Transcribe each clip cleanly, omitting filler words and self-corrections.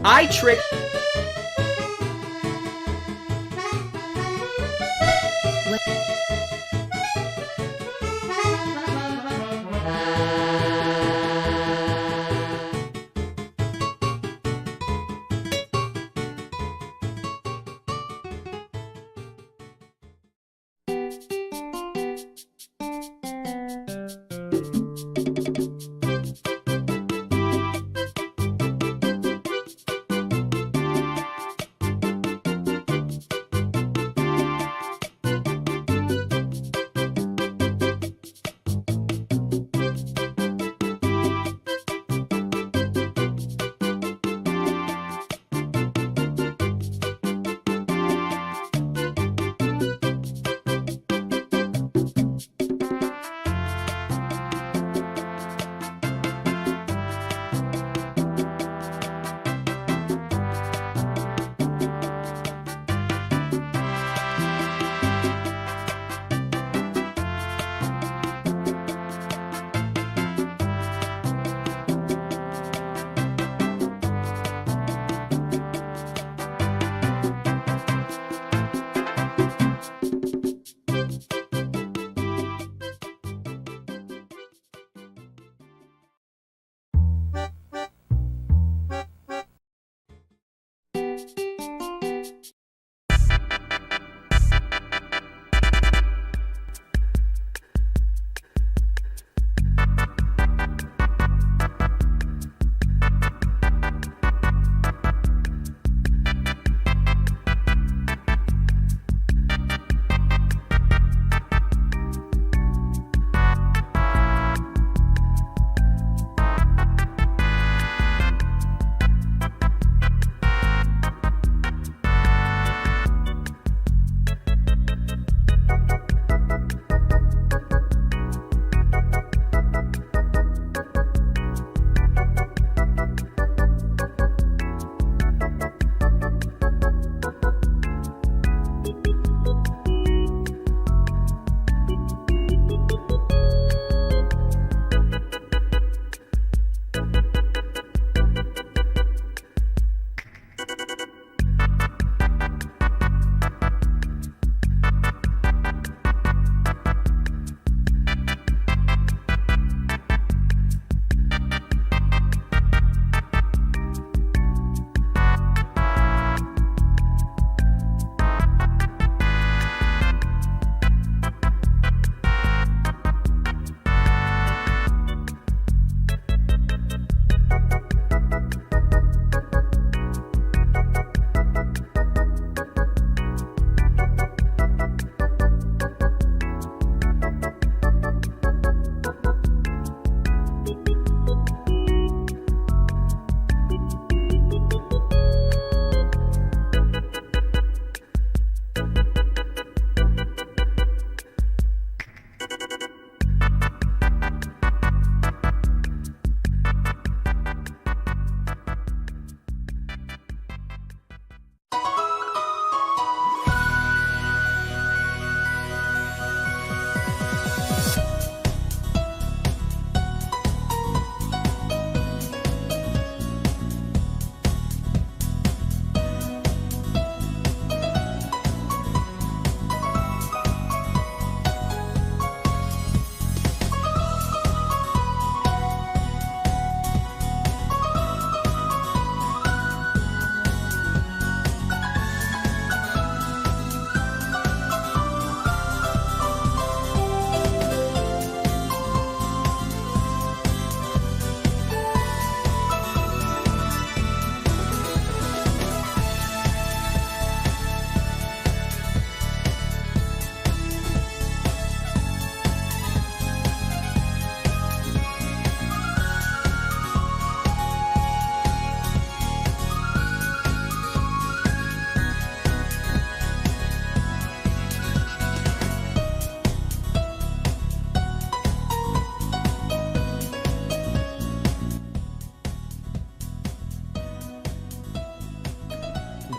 I tricked...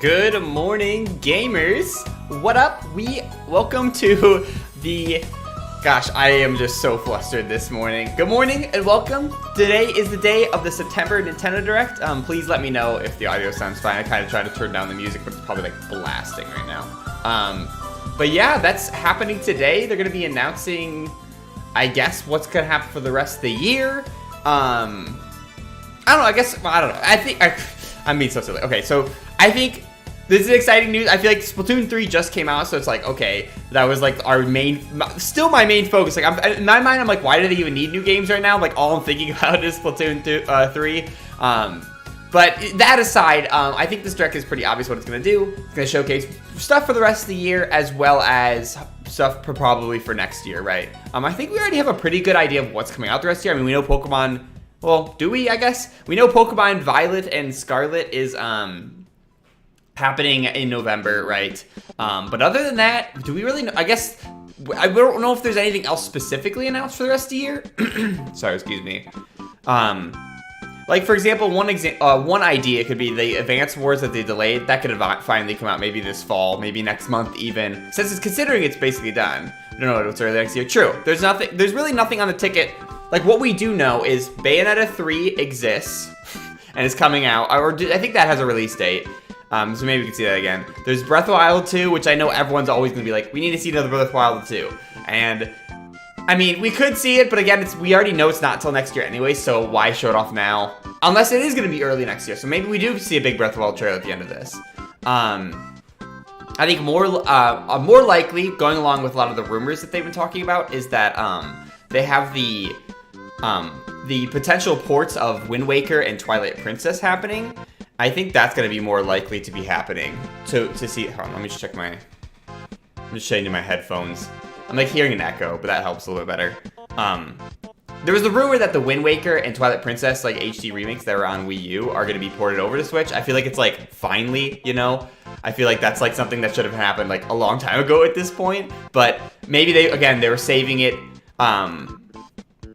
Good morning, gamers. What up? Welcome to the Gosh, I am just so flustered this morning. Good morning and welcome. Today is the day of the September Nintendo Direct. Please let me know if the audio sounds fine. I kind of tried to turn down the music, but it's probably like blasting right now. But yeah, that's happening today. They're going to be announcing, I guess, what's going to happen for the rest of the year. I don't know. I don't know. I'm being so silly. Okay, so I think this is exciting news. I feel like Splatoon 3 just came out, so it's like, okay, that was like still my main focus. Like, in my mind, I'm like, why do they even need new games right now? Like, all I'm thinking about is Splatoon 3. But that aside, I think this direct is pretty obvious what it's going to do. It's going to showcase stuff for the rest of the year, as well as stuff probably for next year, right? I think we already have a pretty good idea of what's coming out the rest of the year. I mean, we know Pokemon, well, do we, I guess? We know Pokemon Violet and Scarlet is, happening in November, right? But other than that, do we really know? I guess I don't know if there's anything else specifically announced for the rest of the year. Sorry, excuse me. Like for example, one idea could be the Advance Wars that they delayed. That could have finally come out maybe this fall, maybe next month even. Since it's considering it's basically done. I don't know what's early next year. True. There's really nothing on the ticket. Like what we do know is Bayonetta 3 exists and is coming out. I think that has a release date. So maybe we can see that again. There's Breath of the Wild 2, which I know everyone's always going to be like, we need to see another Breath of the Wild 2. And, I mean, we could see it, but again, we already know it's not until next year anyway, so why show it off now? Unless it is going to be early next year, so maybe we do see a big Breath of the Wild trailer at the end of this. I think more likely, going along with a lot of the rumors that they've been talking about, is that they have the potential ports of Wind Waker and Twilight Princess happening. I think that's going to be more likely to be happening. To see, hold on, let me just check I'm just changing my headphones. I'm like hearing an echo, but that helps a little bit better. There was the rumor that the Wind Waker and Twilight Princess like HD remakes that were on Wii U are going to be ported over to Switch. I feel like it's like finally, you know? I feel like that's like something that should have happened like a long time ago at this point. But maybe they were saving it.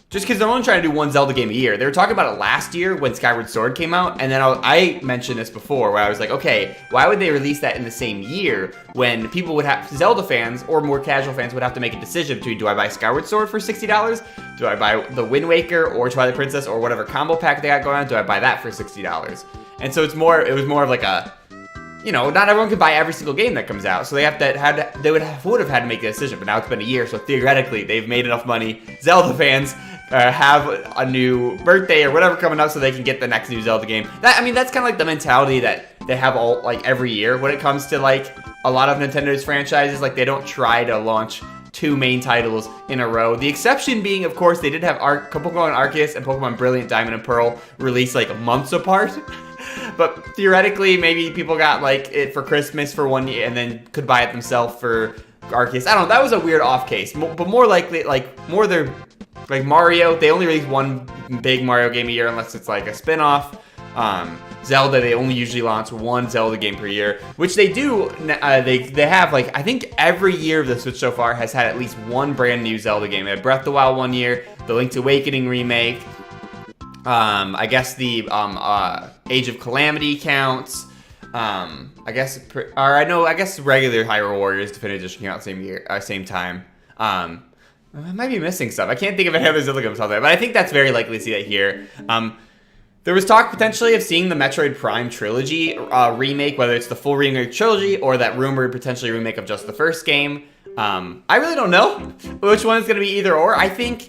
Just because they're only trying to do one Zelda game a year. They were talking about it last year when Skyward Sword came out, and then I mentioned this before where I was like, okay, why would they release that in the same year when people would have, Zelda fans or more casual fans would have to make a decision between, do I buy Skyward Sword for $60? Do I buy the Wind Waker or Twilight Princess or whatever combo pack they got going on? Do I buy that for $60? And so it was more of like a, you know, not everyone can buy every single game that comes out, so they would have had to make a decision. But now it's been a year, so theoretically they've made enough money. Zelda fans have a new birthday or whatever coming up, so they can get the next new Zelda game. That's kind of like the mentality that they have all like every year when it comes to like a lot of Nintendo's franchises. Like they don't try to launch two main titles in a row. The exception being, of course, they did have Pokemon Arceus and Pokemon Brilliant Diamond and Pearl released like months apart. But theoretically, maybe people got like it for Christmas for 1 year and then could buy it themselves for Arceus. I don't know. That was a weird off case. But more likely, they're like Mario. They only release one big Mario game a year unless it's like a spin-off. Zelda, they only usually launch one Zelda game per year, which they do. They have like, I think every year of the Switch so far has had at least one brand new Zelda game. They had Breath of the Wild 1 year, the Link's Awakening remake. I guess the Age of Calamity counts. I guess regular Hyrule Warriors Definitive Edition came out same time. I might be missing stuff. I can't think of any other Zelda games out there, but I think that's very likely to see that here. There was talk potentially of seeing the Metroid Prime trilogy remake, whether it's the full remake trilogy or that rumored potentially remake of just the first game. I really don't know which one is going to be either or. I think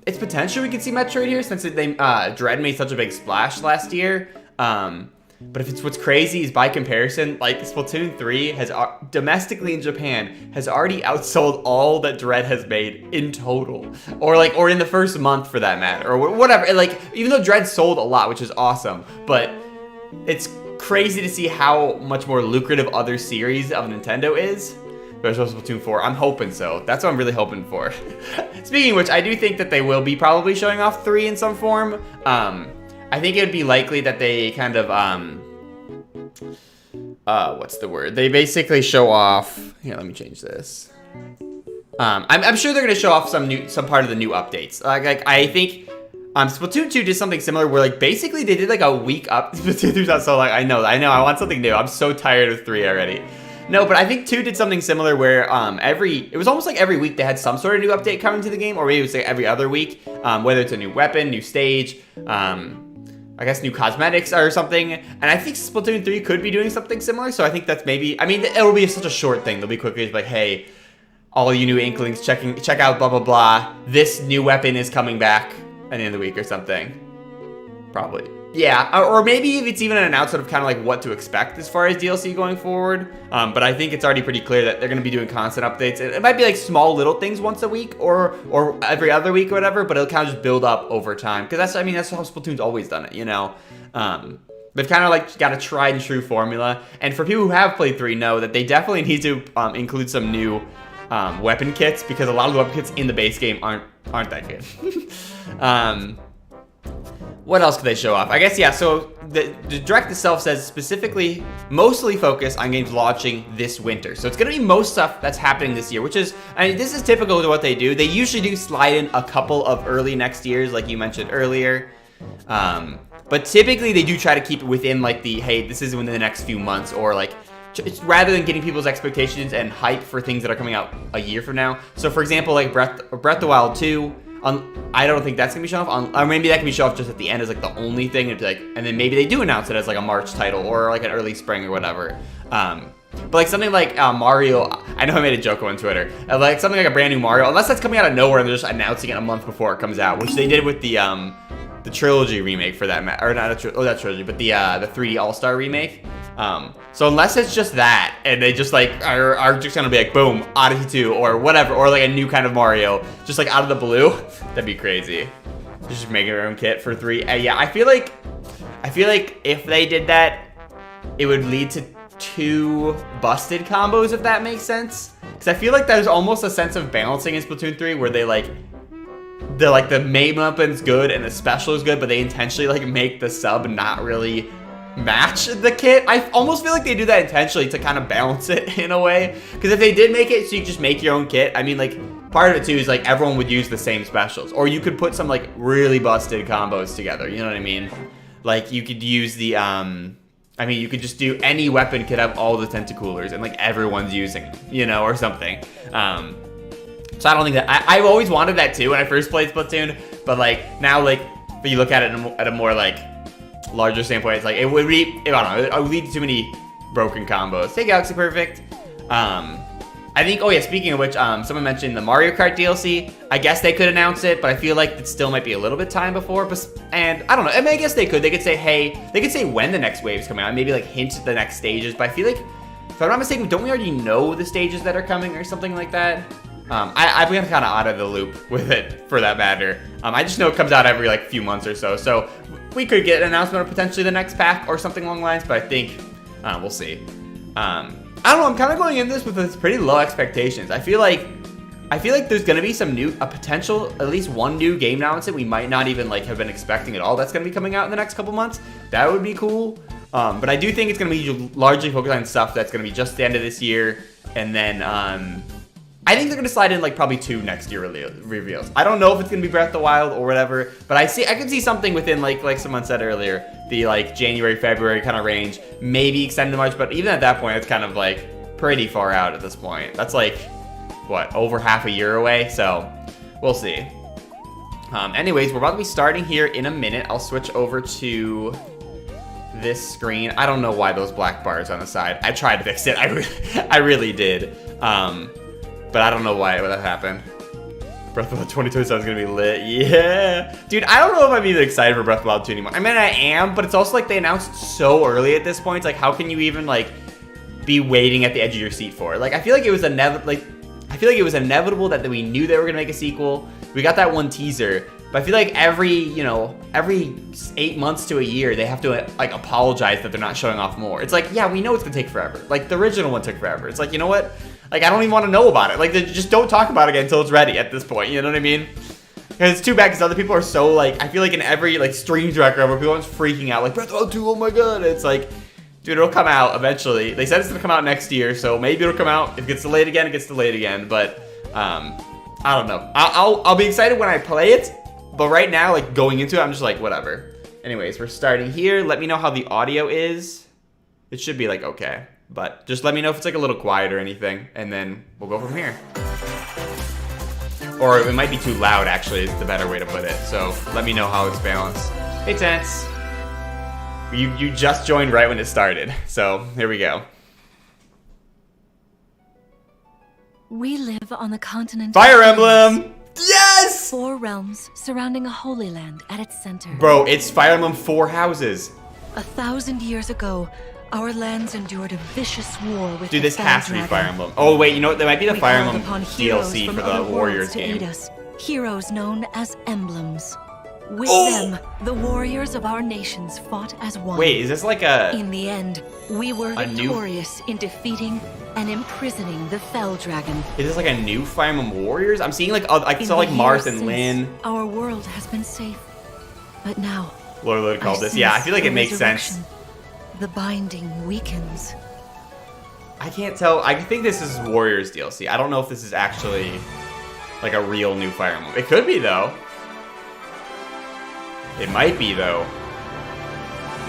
it's potential we could see Metroid here since Dread made such a big splash last year. But if it's what's crazy is by comparison, like Splatoon 3 has domestically in Japan has already outsold all that Dread has made in total, or in the first month for that matter, or whatever. Like even though Dread sold a lot, which is awesome, but it's crazy to see how much more lucrative other series of Nintendo is. Especially Splatoon 4. I'm hoping so. That's what I'm really hoping for. Speaking of which, I do think that they will be probably showing off 3 in some form. I think it would be likely that they kind of, what's the word? They basically show off, here, let me change this. I'm sure they're going to show off some part of the new updates. Like I think, Splatoon 2 did something similar where, like, basically they did, like, a week up. Splatoon 2 sounds so, like, I know, I want something new. I'm so tired of 3 already. No, but I think 2 did something similar where it was almost like every week they had some sort of new update coming to the game, or maybe it was like every other week, whether it's a new weapon, new stage, I guess new cosmetics or something. And I think Splatoon 3 could be doing something similar, so I think that's maybe, I mean, it'll be such a short thing. They'll be quickly like, hey, all you new Inklings, check out blah, blah, blah. This new weapon is coming back at the end of the week or something. Probably. Yeah, or maybe it's even an announcement of kind of like what to expect as far as DLC going forward. But I think it's already pretty clear that they're going to be doing constant updates. It might be like small little things once a week or every other week or whatever, but it'll kind of just build up over time. Because that's how Splatoon's always done it, you know? They've kind of like got a tried and true formula. And for people who have played 3 know that they definitely need to include some new weapon kits, because a lot of the weapon kits in the base game aren't that good. What else could they show off? I guess, yeah, so the Direct itself says specifically mostly focused on games launching this winter. So it's going to be most stuff that's happening this year, which is, I mean, this is typical of what they do. They usually do slide in a couple of early next years, like you mentioned earlier. But typically they do try to keep it within like the, hey, this is within the next few months, or like, rather than getting people's expectations and hype for things that are coming out a year from now. So for example, like Breath of the Wild 2, I don't think that's gonna be shown off, or maybe that can be shown off just at the end as like the only thing. It'd be like, and then maybe they do announce it as like a March title or like an early spring or whatever. But like something like Mario, I know I made a joke on Twitter, like something like a brand new Mario, unless that's coming out of nowhere and they're just announcing it a month before it comes out, which they did with the trilogy remake for that, or not that trilogy, but the 3D All-Star remake. So unless it's just that, and they just like are just gonna be like, boom, Odyssey 2 or whatever, or like a new kind of Mario, just like out of the blue, that'd be crazy. Just making their own kit for 3. Yeah, I feel like if they did that, it would lead to 2 busted combos, if that makes sense. Because I feel like there's almost a sense of balancing in Splatoon 3 where they like, the main weapon's good and the special is good, but they intentionally like make the sub not really match the kit. I almost feel like they do that intentionally to kind of balance it in a way. Because if they did make it so you just make your own kit, I mean, like, part of it too is like everyone would use the same specials, or you could put some like really busted combos together. You know what I mean? Like you could use the I mean, you could just do any weapon could have all the tentacoolers and like everyone's using them, you know, or something. So I don't think that I've always wanted that too when I first played Splatoon, but like now, like if you look at it at a more like larger standpoint, it's like it would be, I don't know, it would lead to too many broken combos. Hey, Galaxy Perfect. I think, oh yeah, speaking of which, someone mentioned the Mario Kart DLC. I guess they could announce it, but I feel like it still might be a little bit time before. And I don't know, I mean, I guess they could. They could say, hey, they could say when the next wave's coming out, maybe like hint at the next stages. But I feel like, if I'm not mistaken, don't we already know the stages that are coming or something like that? I've been kind of out of the loop with it, for that matter. I just know it comes out every like few months or so. So we could get an announcement of potentially the next pack or something along the lines, but I think we'll see. I don't know, I'm kind of going into this with pretty low expectations. I feel like there's going to be some a potential, at least one new game announcement we might not even like have been expecting at all that's going to be coming out in the next couple months. That would be cool. But I do think it's going to be largely focused on stuff that's going to be just the end of this year. And then I think they're going to slide in like probably 2 next year reveals. I don't know if it's going to be Breath of the Wild or whatever, but I can see something within like someone said earlier, the like January, February kind of range, maybe extended to March, but even at that point, it's kind of like pretty far out at this point. That's like, what, over half a year away? So we'll see. Anyways, we're about to be starting here in a minute. I'll switch over to this screen. I don't know why those black bars on the side. I tried to fix it. I really did. But I don't know why that happened. Breath of the Wild 2027 is going to be lit. Yeah. Dude, I don't know if I'm even excited for Breath of the Wild 2 anymore. I mean, I am, but it's also like they announced so early at this point. It's like, how can you even like be waiting at the edge of your seat for it? Like, I feel like it was inevitable that we knew they were going to make a sequel. We got that one teaser, but I feel like every 8 months to a year, they have to like apologize that they're not showing off more. It's like, yeah, we know it's going to take forever. Like, the original one took forever. It's like, you know what? Like, I don't even want to know about it. Like, just don't talk about it again until it's ready at this point. You know what I mean? Because it's too bad because other people are so, like, I feel like in every, like, stream director where people are freaking out, like, Breath of the Wild 2, oh my god. It's like, dude, it'll come out eventually. They said it's going to come out next year, so maybe it'll come out. If it gets delayed again, it gets delayed again. But, I don't know. I'll be excited when I play it. But right now, like, going into it, I'm just like, whatever. Anyways, we're starting here. Let me know how the audio is. It should be, like, okay. But just let me know if it's like a little quiet or anything, and then we'll go from here. Or it might be too loud, actually, is the better way to put it. So let me know how it's balanced. Hey, Tense. You just joined right when it started. So here we go. We live on the continent. Fire Emblem! Yes! 4 realms surrounding a holy land at its center. Bro, it's Fire Emblem 4 houses. 1,000 years ago, our lands endured a vicious war with Dude, this has to be Fire Emblem. Oh, wait, you know what? There might be the Fire Emblem DLC for the Warriors game. Heroes known as emblems. With them, the warriors of our nations fought as one. Wait, is this like a... In the end, we were victorious in defeating and imprisoning the Fell Dragon. Is this like a new Fire Emblem Warriors? I'm seeing like, I saw like Marth and Lynn. Our world has been safe. But now... Lord called this. Yeah, I feel like it makes sense. The binding weakens. I can't tell. I think this is Warriors DLC. I don't know if this is actually like a real new Fire Emblem. It could be though. It might be though.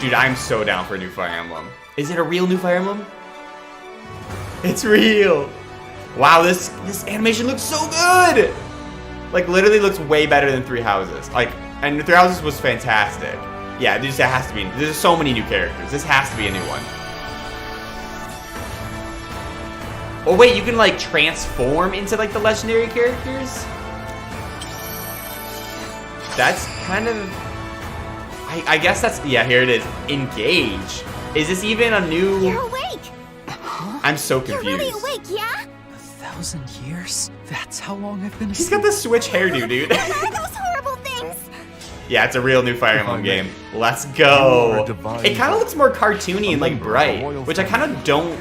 Dude, I'm so down for a new Fire Emblem. Is it a real new Fire Emblem? It's real. Wow, this animation looks so good. Like literally looks way better than Three Houses. Like, and Three Houses was fantastic. Yeah, it has to be. There's so many new characters. This has to be a new one. Oh wait, you can like transform into like the legendary characters? That's kind of... I guess that's... Yeah, here it is. Engage. Is this even a new... You're awake! I'm so confused. You're really awake, yeah? 1,000 years? That's how long I've been asleep. He's got the Switch hairdo, dude. What are those horrible things? Yeah, it's a real new Fire Emblem game. Let's go. It kind of looks more cartoony and like bright, which I kind of don't...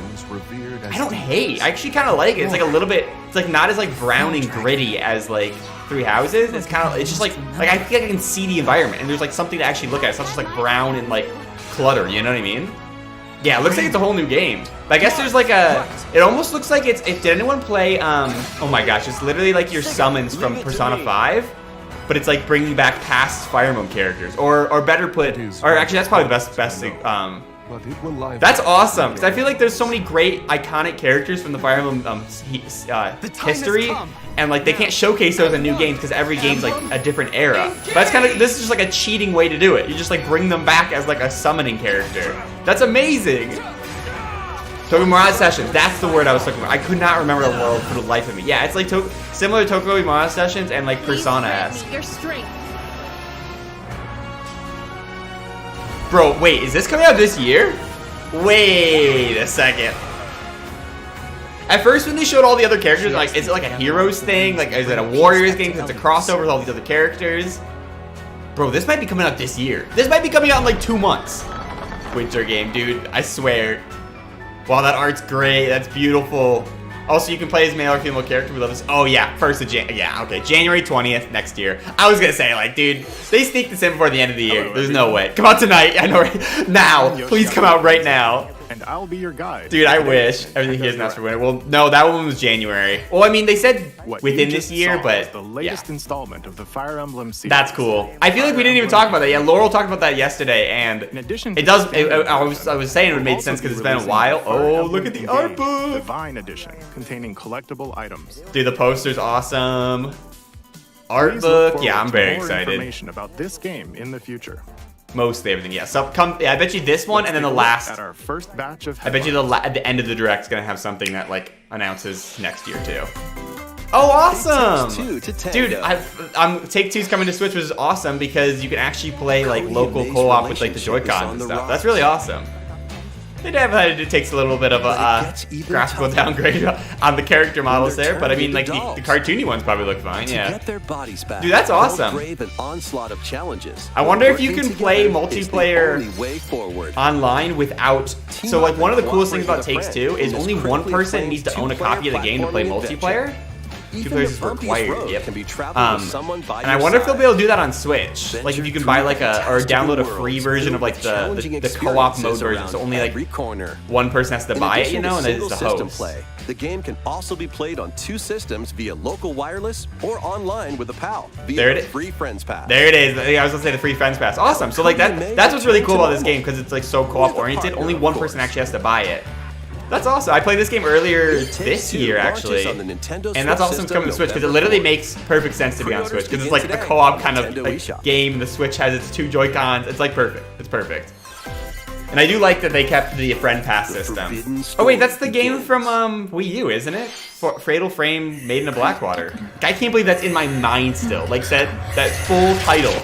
I don't hate. I actually kind of like it. It's like a little bit... It's like not as like brown and gritty as like Three Houses. It's kind of... It's just like I feel like I can see the environment and there's like something to actually look at. It's not just like brown and like clutter, you know what I mean? Yeah, it looks like it's a whole new game. But I guess there's like a... It almost looks like it's... Did anyone play... Oh my gosh, it's literally like your summons from Persona 5. But it's like bringing back past Fire Emblem characters. Or better put... Or actually, that's probably the best thing. That's awesome. Because I feel like there's so many great iconic characters from the Fire Emblem history. And like they can't showcase those in new games because every game's like a different era. But that's kind of... This is just like a cheating way to do it. You just like bring them back as like a summoning character. That's amazing. Tokyo Mirage Sessions. That's the word I was looking for. I could not remember the world for the life of me. Yeah, it's like similar to Tokyo Mirage Sessions and like Persona-esque. Your strength. Bro, wait, is this coming out this year? Wait a second. At first, when they showed all the other characters, like, is it like a Heroes thing? Like, is it a Warriors game? Because it's a crossover with all these other characters. Bro, this might be coming out this year. This might be coming out in like 2 months. Winter game, dude. I swear. Wow, that art's great. That's beautiful. Also, you can play as male or female character. We love this. Oh, yeah. Yeah, okay. January 20th next year. I was going to say, like, dude, they sneaked this in before the end of the year. There's no way. Come out tonight. I know, right? Now. Please come out right now. And I'll be your guide. Dude, I wish. Everything here is announced for winter. Well, no, that one was January. Well, I mean, they said within this year, but the latest installment of the Fire Emblem series. That's cool. I feel like we didn't even talk about that. Yeah, Laurel talked about that yesterday, and in addition, it does. I was saying it would make sense because it's been a while. Oh, look at the art book. Divine Edition, containing collectible items. Dude, the poster's awesome. Art book. Yeah, I'm very excited. Information about this game in the future. Mostly everything, yeah. So I bet you this one and then the last. At our first batch of I bet you at the end of the direct's gonna have something that like announces next year too. Oh, awesome! Dude, Take-Two's coming to Switch, which is awesome because you can actually play like local co-op with like the Joy-Cons and stuff. That's really awesome. It takes a little bit of a graphical downgrade on the character models there, but I mean, like the cartoony ones probably look fine. Yeah. Dude, that's awesome. I wonder if you can play multiplayer online without. So, like, one of the coolest things about Take-Two is only one person needs to own a copy of the game to play multiplayer. 2 players is required, yep. And I wonder if they'll be able to do that on Switch. Like if you can buy like or download a free version of like the co-op mode version, so only like one person has to buy it, you know, and then it's the host. The game can also be played on 2 systems via local wireless or online with a pal via the Free Friends Pass. There it is. I was gonna say the Free Friends Pass. Awesome. So like that's what's really cool about this game because it's like so co-op oriented. Only one person actually has to buy it. That's awesome. I played this game earlier It Takes this Two year, launches actually. on the Nintendo And that's Switch awesome it's system coming to Switch, because it November literally 4th. makes perfect sense to be on Switch. Because it's like Pre-orders a begin co-op today kind on of Nintendo like, eShop. game. The Switch has its 2 Joy-Cons. It's like perfect. It's perfect. And I do like that they kept the friend pass system. Oh wait, that's the game from Wii U, isn't it? Fatal Frame Made in Blackwater. I can't believe that's in my mind still. Like that full title.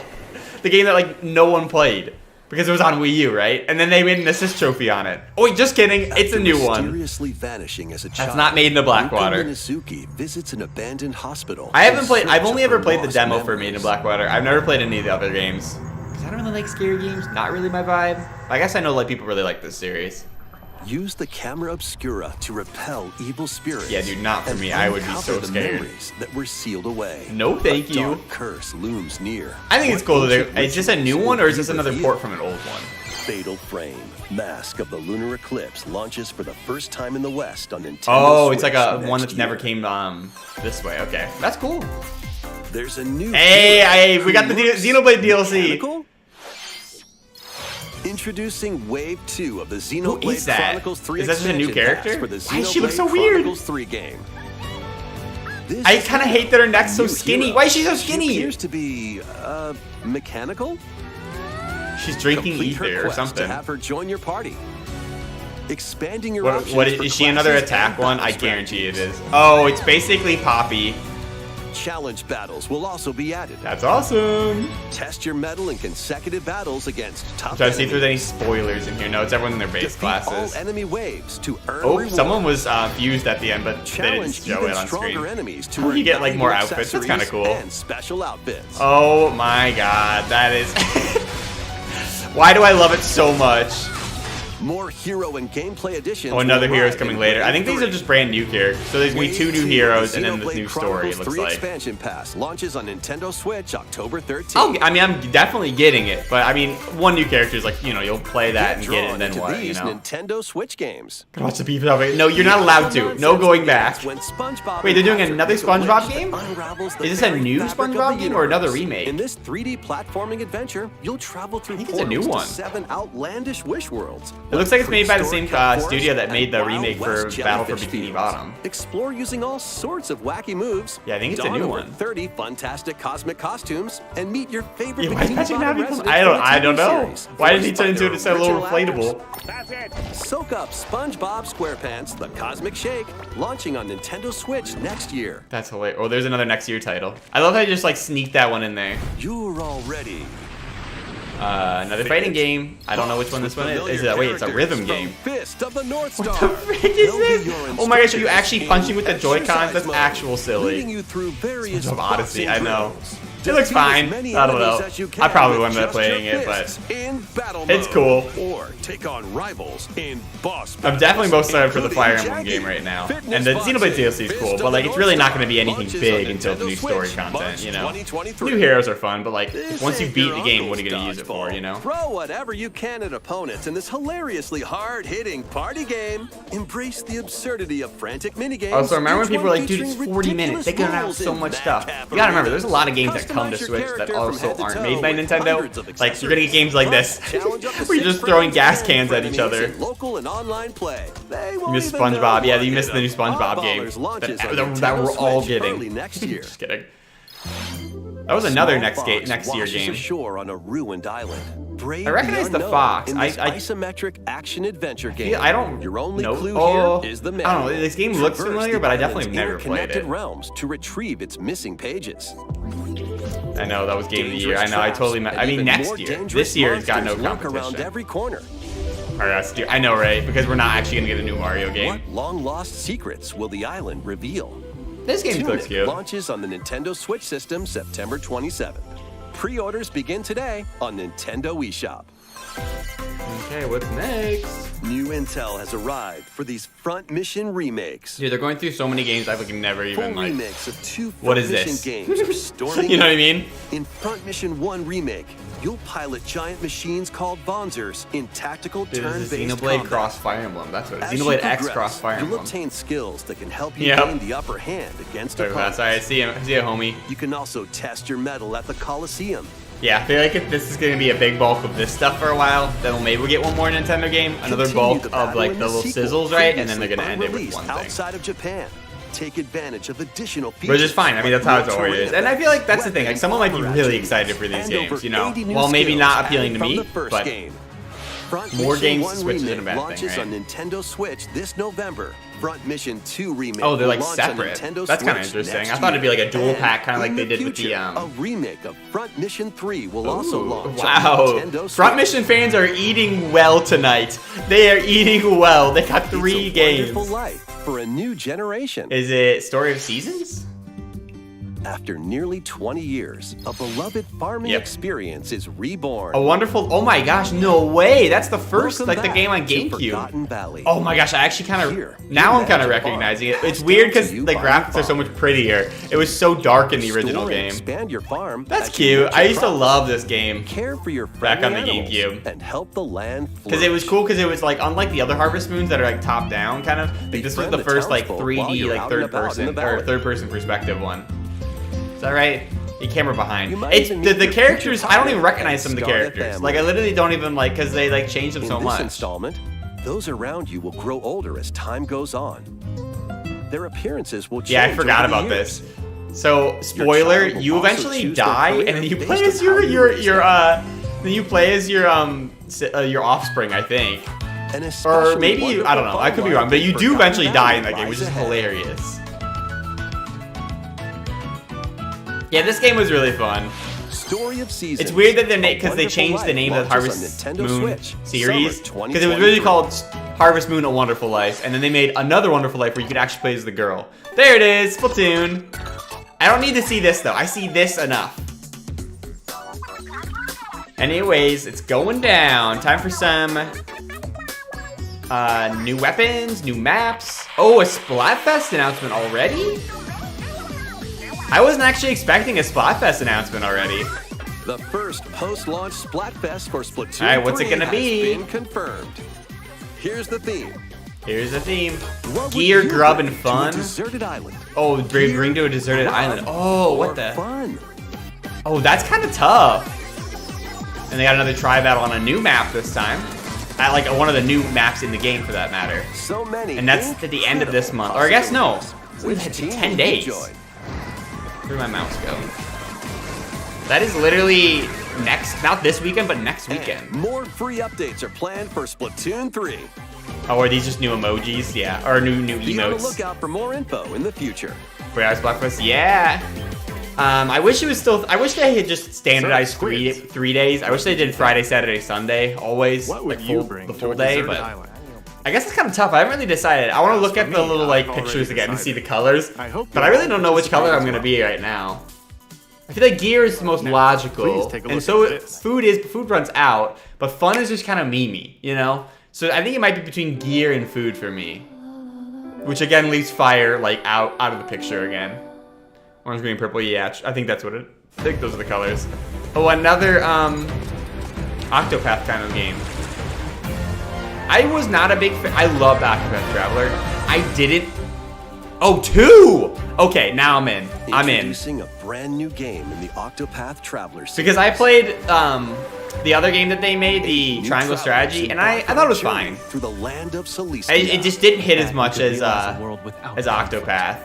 The game that like no one played. Because it was on Wii U, right? And then they made an assist trophy on it. Oh wait, just kidding. It's a new one. Mysteriously vanishing as a child, That's not Made in Blackwater. Luka Minazuki visits an abandoned hospital. I haven't in played. I've search only of ever her played the lost demo for Made in memories. Blackwater. I've never played any of the other games. Because I don't really like scary games. Not really my vibe. I guess I know like people really like this series. Use the camera obscura to repel evil spirits. Yeah, dude, not for and me. I would be uncover so the scared. memories that were sealed away. No, thank A you. dark curse looms near. I think it's cool that Ancient is this a new rituals one or is will this be another revealed. port from an old one? Fatal Frame, Mask of the Lunar Eclipse launches for the first time in the West on Nintendo Oh, it's like Switch a next one that's never year. came this way. Okay, that's cool. There's a new. Hey, we got the who looks Xenoblade DLC. mechanical? Introducing Wave 2 of the Xenoblade is that? Chronicles 3 Is that just a new expansion pass character? for the Why does she look Xenoblade so weird? Chronicles 3 game. This I is kind of hate that her neck's so new skinny. hero. Why is she so She skinny? appears to be mechanical. She's drinking Complete her ether or quest something. To have her join your party. Expanding your What options for is she another classes attack and one? battle I guarantee it strategies. is. Oh, it's basically Poppy. Challenge battles will also be added. That's awesome. Test your mettle in consecutive battles against top I'm trying to see if there's any enemies. spoilers in here. No, it's everyone in their base Defeat all classes. enemy waves to earn Oh, rewards. someone was fused at the end, but they didn't Challenge show even it on stronger screen. enemies to Oh, earn you get, like, more valuable outfits. That's kinda accessories cool. And special outfits. Oh my god, that is... Why do I love it so much? More hero and gameplay additions. Oh, another will hero's arrive coming in later. I Wave think these are 3. just brand new characters. So there's gonna be 2 Wave new 2 heroes of and then this Xenoblade new story, Chronicles it looks 3 like. expansion pass launches on Nintendo Switch October 13th. I'm definitely getting it, but I mean, one new character is like, you'll play that and get it, drawn and then into what, these Nintendo Switch games. Gotta watch the people of it. No, you're not allowed to. No going back. When SpongeBob Wait, they're doing Patrick another meet a SpongeBob witch game? that unravels the Is this a very new fabric of SpongeBob the game or another universe. remake? In this 3D platforming adventure, you'll travel through think it's a new portals one. to 7 outlandish wish worlds. It looks like it's made by the same Prehistoric studio that made the and Wild remake for West Battle for jellyfish Bikini fields. Bottom. Explore using all sorts of wacky moves. Yeah, I think it's a don new over one. 30 fantastic cosmic costumes and meet your favorite Yeah, why is Bikini Patrick Bottom now residents I don't from the TV know. series, Why did he voiced turn by into their a little original inflatable? actors. Soak up SpongeBob SquarePants: The Cosmic Shake, launching on Nintendo Switch next year. That's hilarious. Oh, there's another next year title. I love how you just like sneak that one in there. You're all ready. Another fighting game. I don't know which one this one is. Is it? Wait, it's a rhythm game. Fist of the North Star. What the frick is this? Oh my gosh, are you actually punching with the Joy-Cons? That's actual silly. Leading you through various Of Odyssey, boxing I know. drills. It looks Defeat as fine. many I don't enemies know. as you can I probably with wouldn't end up just your playing it, but fists in battle it's mode. cool. Or take on rivals in boss I'm battles, definitely most excited for the including Fire Emblem Jackie, game right now. fitness And the Xenoblade boxing, DLC is cool, Fist but of like the it's really North not going to be Star anything launches big on until the new Nintendo story Switch, content, March you know? 2023. New heroes are fun, but like This once you ain't beat your the game, what are you uncle's going to use it for, dodgeball. you know? Throw whatever you can at opponents in this hilariously hard-hitting party game. Embrace the absurdity of frantic minigames. Also, remember when each people were one like, dude, it's featuring 40 minutes. They ridiculous could have rules so and much madcap stuff. You gotta remember, there's a lot of games that arenas. come to Customize your Switch that character from also head to aren't toe made by with Nintendo. hundreds of Like, you're gonna get accessories. games like this, Plus, challenge up to where you're 6 just throwing friends gas and cans at enemies each other. in local and online play. They You won't missed even know SpongeBob. Yeah, what you hit missed the new them. SpongeBob game Oddballers launches on that we're Nintendo all Switch getting. early next year. Just kidding. That was another Small next fox year washes game. ashore on a ruined island. Brave I recognize the unknown fox. in this I isometric action adventure game. I don't Your only know. clue Oh, here is the I don't map. know. This game looks familiar, but I definitely have never played it. Realms to retrieve its missing pages. I know that was game of the year. Dangerous I know. I traps totally. and I mean, even next more year. dangerous This year's got no monsters lurk around competition. every corner. All right, let's do. I know, right? Because we're not actually gonna get a new Mario game. What long-lost secrets will the island reveal? This game looks Tunic cute. launches on the Nintendo Switch system September 27th. Pre-orders begin today on Nintendo eShop. Okay, what's next? New intel has arrived for these front mission remakes. Dude, they're going through so many games I've like never Full even like. remakes of 2 What front is mission this? games are storming. You know what I mean? In Front Mission 1 Remake, you'll pilot giant machines called Bonzers in tactical This is turn-based Xenoblade combat. Cross Fire Emblem. That's what it is. As you Xenoblade X progress, Cross Fire You'll Emblem. obtain skills that can help you Yep. gain the upper hand against Sorry about that. opponents. Sorry, I see ya, homie. You can also test your mettle at the Coliseum. Yeah, I feel like if this is going to be a big bulk of this stuff for a while, then maybe we'll get one more Nintendo game, another Continue bulk the of battle like in the little sequel, sizzles, right? And then they're previously going to end it with unreleased one thing. outside of Japan. Take advantage of additional features. Which is fine. I mean, that's how it's like always. And I feel like that's the thing. Like, someone might be really excited for these and games, over you know? 80 new Well, maybe skills not appealing to added me, from the first but game. Front more Mission games 1 Switch isn't a Remake bad thing, launches right? on Nintendo Switch this November. Front Mission 2 Remake oh, they're like will launch on separate. Nintendo That's kind of Switch interesting. next I thought it'd be like a dual year. pack, kind of like And they in did with the. future, a remake of Front Mission 3 will also Ooh, launch wow. on Nintendo Front Switch. Mission fans are eating well tonight. They are eating well. They got 3 It's a games. wonderful life for a new generation. Is it Story of Seasons? After nearly 20 years, a beloved farming Yep. experience is reborn. A wonderful. Oh my gosh, no way. That's the first, Welcome like the back game on to GameCube. Forgotten Valley. Oh my gosh, I actually kind Here, of. Now your I'm kind of magic recognizing it. farm It's passed weird down to because you the by graphics your are so much father. prettier. It was so dark in the original Store and game. expand your farm That's as you cute. make I your used to profits. love this game. Care for your Back on the friendly animals GameCube. and help the land Because it was flourish. cool because it was like unlike the other Harvest Moons that are like top down kind of. Like this was Befriend the the first like townsfolk while 3D you're like out and about in the valley. perspective one. Is that right? The camera behind. You might It's even the meet your characters. future I don't even partner recognize some of the and start a characters. family. Like I literally don't even like because they like changed them In so this much. installment, those around you will grow older as time goes on. Their appearances will change. Yeah, I forgot over the about years. this. So spoiler, child will you also eventually choose their die, career and then you based play on as how you raise them. then you play as your offspring, I think. An Or especially maybe you, I don't know, wonderful I could be farm wrong, but you do Forgotten eventually die Valley in that game, which lies is ahead. hilarious. Yeah, this game was really fun. Story of Seasons. It's weird that A because they Wonderful changed the Life name of the launches on Harvest Nintendo Moon Switch, series. summer Because it was really 2023. called Harvest Moon A Wonderful Life, and then they made another Wonderful Life where you could actually play as the girl. There it is, Splatoon. I don't need to see this though, I see this enough. Anyways, it's going down. Time for some new weapons, new maps. Oh, a Splatfest announcement already? I wasn't actually expecting a Splatfest announcement already. The first post-launch Splatfest for Splatoon All right, what's it 3 gonna has be? been confirmed. Here's the theme. Here's the theme. What would Gear, you grub, bring and to fun. a deserted island? Oh, bring to a deserted Grub, island. Oh, or what the? Fun. Oh, that's kind of tough. And they got another try battle on a new map this time. At like one of the new maps in the game for that matter. So many. And that's at the end of this month. Or I guess no. possibilities. We've Which had team 10 you days. join? Where'd my mouse go? That is literally next, not this weekend, but next weekend. And more free updates are planned for Splatoon 3. Oh, are these just new emojis? Yeah, or new Be on the emotes. lookout for more info in the future. Whereas Blockbuster, yeah. I wish it was still. I wish they had just standardized So, three days. I wish they did Friday, Saturday, Sunday always, What would like you full, bring the to full a day. deserted But island? I guess it's kind of tough. I haven't really decided. I want to look For at the me, little like I've already pictures again and see the decided. colors. I hope But you I really all don't know which color I'm participate gonna as be well. right now. I feel like gear is the most Now, logical, please take a and look so at this. food runs out. But fun is just kind of memey, you know. So I think it might be between gear and food for me, which again leaves fire like out of the picture again. Orange, green, purple. Yeah, I think that's what it. I think those are the colors. Oh, another Octopath kind of game. I was not a big fan. I loved Octopath Traveler. I didn't. Oh, 2! Okay, now I'm in. I'm in. Introducing a brand new game in the Octopath Traveler series. Because I played the other game that they made, the New Triangle travelers Strategy, and I embark on thought it a was journey fine. Through the land of Celicia. It just didn't hit as much could as realize a world without Octopath.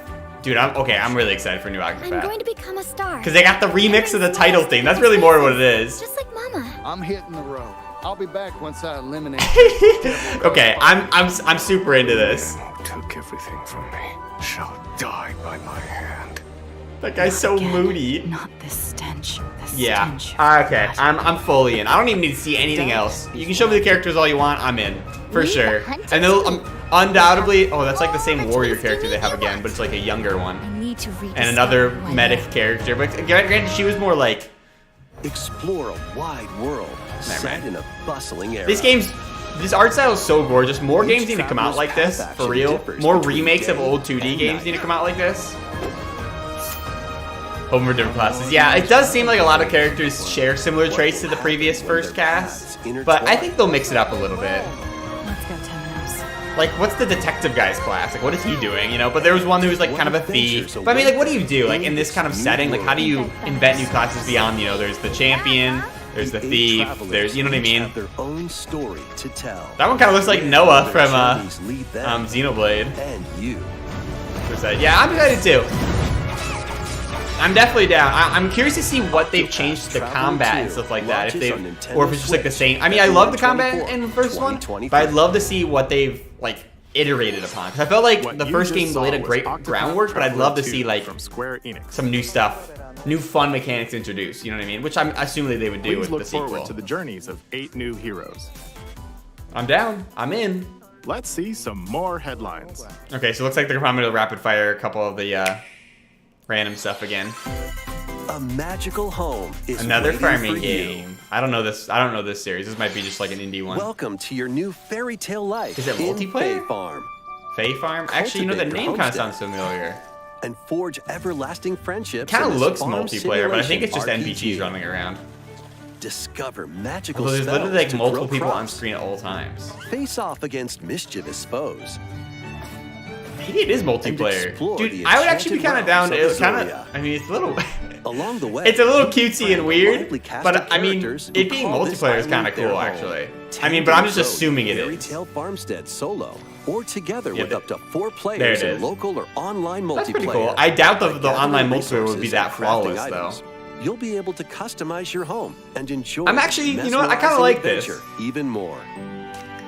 Dude, I'm really excited for new I'm going Octopath. to become a star. Because they got the remix of the title theme. That's really more what it is. Just like Mama. I'm hitting the road. I'll be back once I eliminate. Okay, I'm super into this. Who took everything from me shall die by my hand. That guy's so moody. Not this stench. The Yeah. stench. Okay. I'm fully in. I don't even need to see anything else. You can show me the characters all you want. I'm in for sure. And they'll undoubtedly. Oh, that's like the same warrior character they have again, but it's like a younger one I need to read. and another medic character. But granted, she was more like Explore a wide world set in a bustling era. these games. This art style is so gorgeous. More games need to come out like this for real. More remakes of old 2D games need to come out like this. Hoping for different classes. Yeah, it does seem like a lot of characters share similar traits to the previous first cast, but I think they'll mix it up a little bit. Let's go, Temenos. like, what's the detective guy's class? Like, what is he doing, you know? But there was one who was, like, kind of a thief. But I mean, like, what do you do? Like, in this kind of setting, like, how do you invent new classes beyond, you know, there's the champion, there's the thief, there's, you know what I mean? Their own story to tell. That one kind of looks like Noah from, Xenoblade. And you. Yeah, I'm excited too. I'm definitely down. I'm curious to see what they've changed to the combat and stuff like that. If they've, or if it's just like the same. I mean, I love the combat in the first one, but I'd love to see what they've like iterated upon. Because I felt like the first game laid a great groundwork, but I'd love to see like some new stuff, new fun mechanics introduced. You know what I mean? Which I'm assuming they would do with the sequel. Forward to the journeys of 8 new heroes. I'm down. I'm in. Let's see some more headlines. Okay, so it looks like they're probably gonna rapid fire a couple of the random stuff again. A magical home is another farming for game. you. I don't know this series. This might be just like an indie one. Welcome to your new fairy tale life. Is it in multiplayer? Fae Farm. Fae Farm? Actually, you know, the Cultivate your name kind of homestead. sounds familiar. And forge everlasting friendships. Kind in of this looks farm multiplayer, but I think it's just simulation NPCs RPG. running around. Discover magical Although there's spells literally like to multiple grow people on crops. screen at all times. Face off against mischievous foes. Maybe it is multiplayer. explore Dude, the I would actually be kind of down. enchanted It kind realms of. of I mean, it's a little. Along the way, It's a little cutesy and weird, widely casted but I mean, characters it who being call this multiplayer is kind island of their cool, home. actually. I mean, but I'm just Tend to assuming it Fairy is. Tale Farmstead solo, or together Yeah, with there- up to 4 there it players in is. local or online multiplayer. That's pretty cool. I doubt the By online gathering multiplayer would be resources that and crafting flawless, though. items, You'll be able to customize your home and enjoy. I'm actually, you know what, I kinda like this. adventure even more.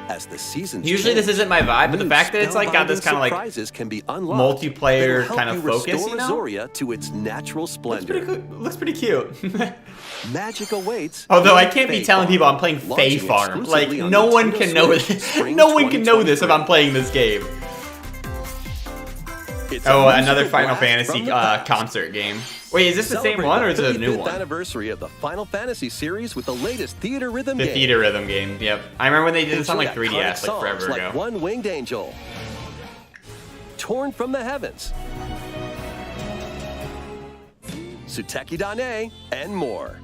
As the seasons Usually this change, isn't my vibe, but the new fact that it's like got this spellbinding kind of like surprises can be unlocked multiplayer that'll help kind of you focus, restore you know? Azoria to its natural looks splendor. pretty cool. Looks pretty cute. Magic awaits. Although I in can't be Fae telling Farm, people I'm playing Fae launching Farm. Like exclusively on no one Nintendo can know Switch this. spring No one can know this if 2023. I'm playing this game. It's Oh, a another musical Final blast Fantasy from the past. concert game. Wait, is this the same Celebrate one or is the it a new 35th one? anniversary of the Final Fantasy series with the latest theater rhythm The game. theater rhythm game. Yep. I remember when they did this on Enjoy like 3DS iconic like forever songs ago. like One Winged Angel, Torn from the Heavens, Suteki Dane, and more.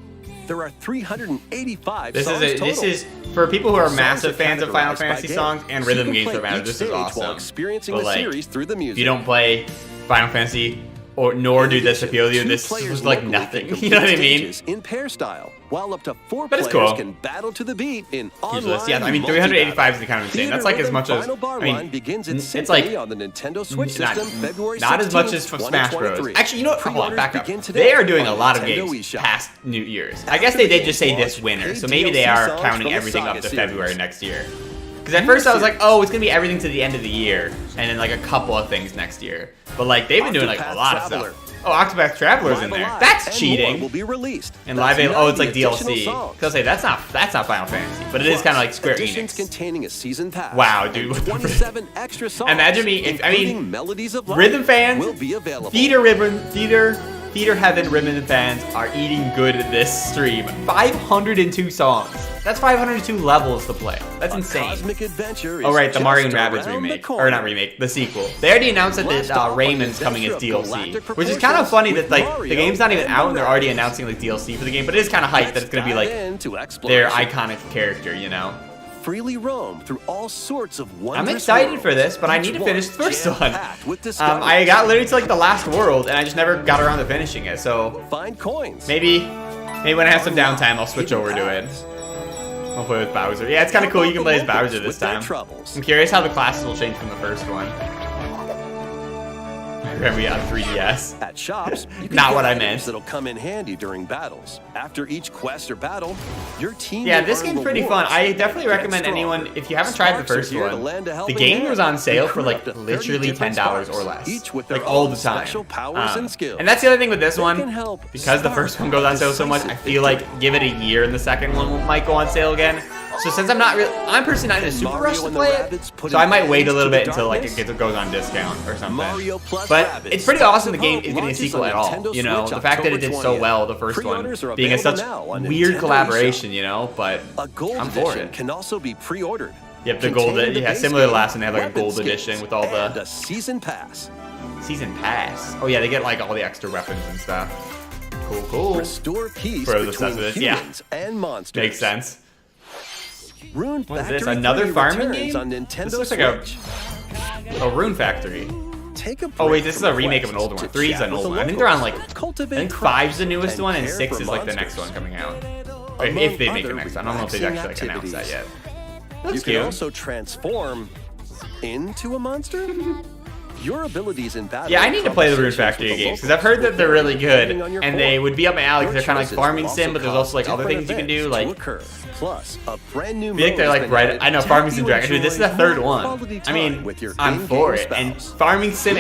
There are 385 This songs is total. this is for people who are Songs massive fans of Final categorized by Fantasy game, songs and so you rhythm can games play for matter. each This is stage while awesome. experiencing But the like, series through the music. if you don't play Final Fantasy or nor do this appeal to you, Two this players was like locally nothing. can You know what I complete mean? stages in pair style, while up to 4 But it's players cool. can battle to the beat in Usually, online. yeah, I mean 385 is kind of insane. That's like as much as Final Bar I Line mean, begins its it's symphony like on the Nintendo Switch not, system, February not as much 16th, as for Smash Bros. 2023. Actually, you know what? Hold on, Pre-orders back up. begin today They are doing a on lot of Nintendo games eShop. past New Year's. I guess they did just say this Launch, winter, so paid maybe they DLC are songs counting from the everything up Saga to series. February next year. Because at first I was like, oh, it's gonna be everything to the end of the year, and then like a couple of things next year. But like they've been doing like a Octopath lot of Traveler. stuff. Oh, Octopath Traveler's in Live there. Alive That's and cheating. more will be released. And That's Live oh, it's not like the additional DLC. songs. Cause say that's not Final Fantasy, but it is kind of like Square Additions Enix. containing a season pass. Wow, dude. and 27 extra songs. Imagine me if including Melodies of Life Rhythm fans, will be available. Theater Heaven Rhythm fans are eating good this stream. 502 songs. That's 502 levels to play. That's insane. Cosmic adventure is Oh right, the Mario and just Rabbids around the remake, corner. or not remake, the sequel. They already announced that Blast the off on Raymond's an coming as adventure of DLC, galactic which is kind of proportions funny that with like Mario the game's not even and out and they're already Rabbids. announcing like DLC for the game. But it is kind of hype that it's gonna be like Dive into their exploration. iconic character, you know. Freely roam through all sorts of I'm wondrous excited worlds, for this, but I each need to finish the first one. jam-packed with discoveries. I got literally to like the last world, and I just never got around to finishing it. So Find coins. maybe when I have some downtime, I'll switch over to it. I'll play with Bowser. Yeah, it's kind of cool. You can play as Bowser this With their time. troubles. I'm curious how the classes will change from the first one. Remember on 3DS. At shops, you can Not get what I items meant. That'll come in handy during battles. After each quest or battle, your team. Yeah, will this earn game's pretty rewards. fun. I definitely Get recommend stronger. anyone, if you haven't tried the Sparks are first here to one, lend a the helping game hand. was on sale for Recruit like up to 30 literally different $10 or sparks, less. each with Like their all own the time. special powers and skills. And that's the other thing with this They one, can help because the spark first one goes on sale so much, I decisive feel like give it a year and the second one might go on sale again. So since I'm personally not in a super Mario rush to and the play it, Rabbids put so I an might wait a end little to bit the until like darkness? it goes on discount or something. Mario plus But Rabbids. it's pretty awesome the game Vote is getting a launches sequel on at all. Nintendo You know, Switch the fact that it October did so 20th. well the first one, Pre-orders are being a such available now on weird Nintendo collaboration, eShop. you know, but A gold I'm for edition it. can also be pre-ordered. Yep, the gold, containing the yeah, base similar to game, last one, they have like a weapon gold skins, edition with all and the a season pass. season pass. Oh yeah, they get like all the extra weapons and stuff. Cool. Restore peace For the between sense of this, yeah. humans and monsters. Makes sense. Rune What is this? Factory Another 3 farming returns game? on Nintendo This looks Switch. like a Rune Factory. Take a Oh wait, break this is from a remake of an quests older one. to 3 is chat an with old the one. I think they're on locals, like, I cultivate think 5's the newest and one and care 6 for is like the next monsters. one coming out. Or if Among they make the other next one. I don't know if they've actually like, relaxing announced that yet. activities. Looks You can cute. also transform into a monster. Your abilities in battle. Yeah, I need to play the Rune Factory games because I've heard that they're really good and they would be up my alley because they're kind of like farming sim, but there's also like other things you can do. Like, plus a brand new I think they're like right. I know Farming Sim Dragon. Dude, this is the third one. I mean, I'm for it. And Farming Sim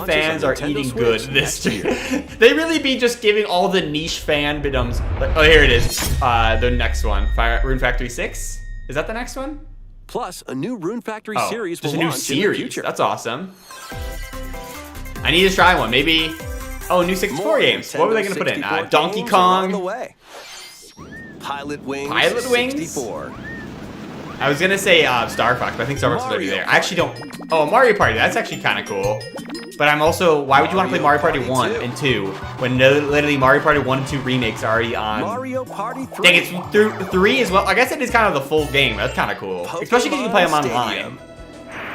fans are eating good this year. They really be just giving all the niche fandoms. Oh, here it is. The next one, Rune Factory 6. Is that the next one? Plus, a new Rune Factory Oh, series will there's a new launch in the series. future. That's awesome. I need to try one. Maybe. Oh, new 64 games. What were they gonna put in? Nintendo 64 Donkey games are on the Kong. way. Pilot Wings. Pilot Wings? 64. I was gonna say Star Fox, but I think Star Fox is already Mario there. I actually don't. Oh, Mario Party. That's actually kind of cool. But I'm also. Why would you want to play Mario Party 1 and 2 when literally Mario Party 1 and 2 remakes are already on? Mario Party 3. Dang, it's through 3 as well. I guess it is kind of the full game. That's kind of cool, especially because you can play them online.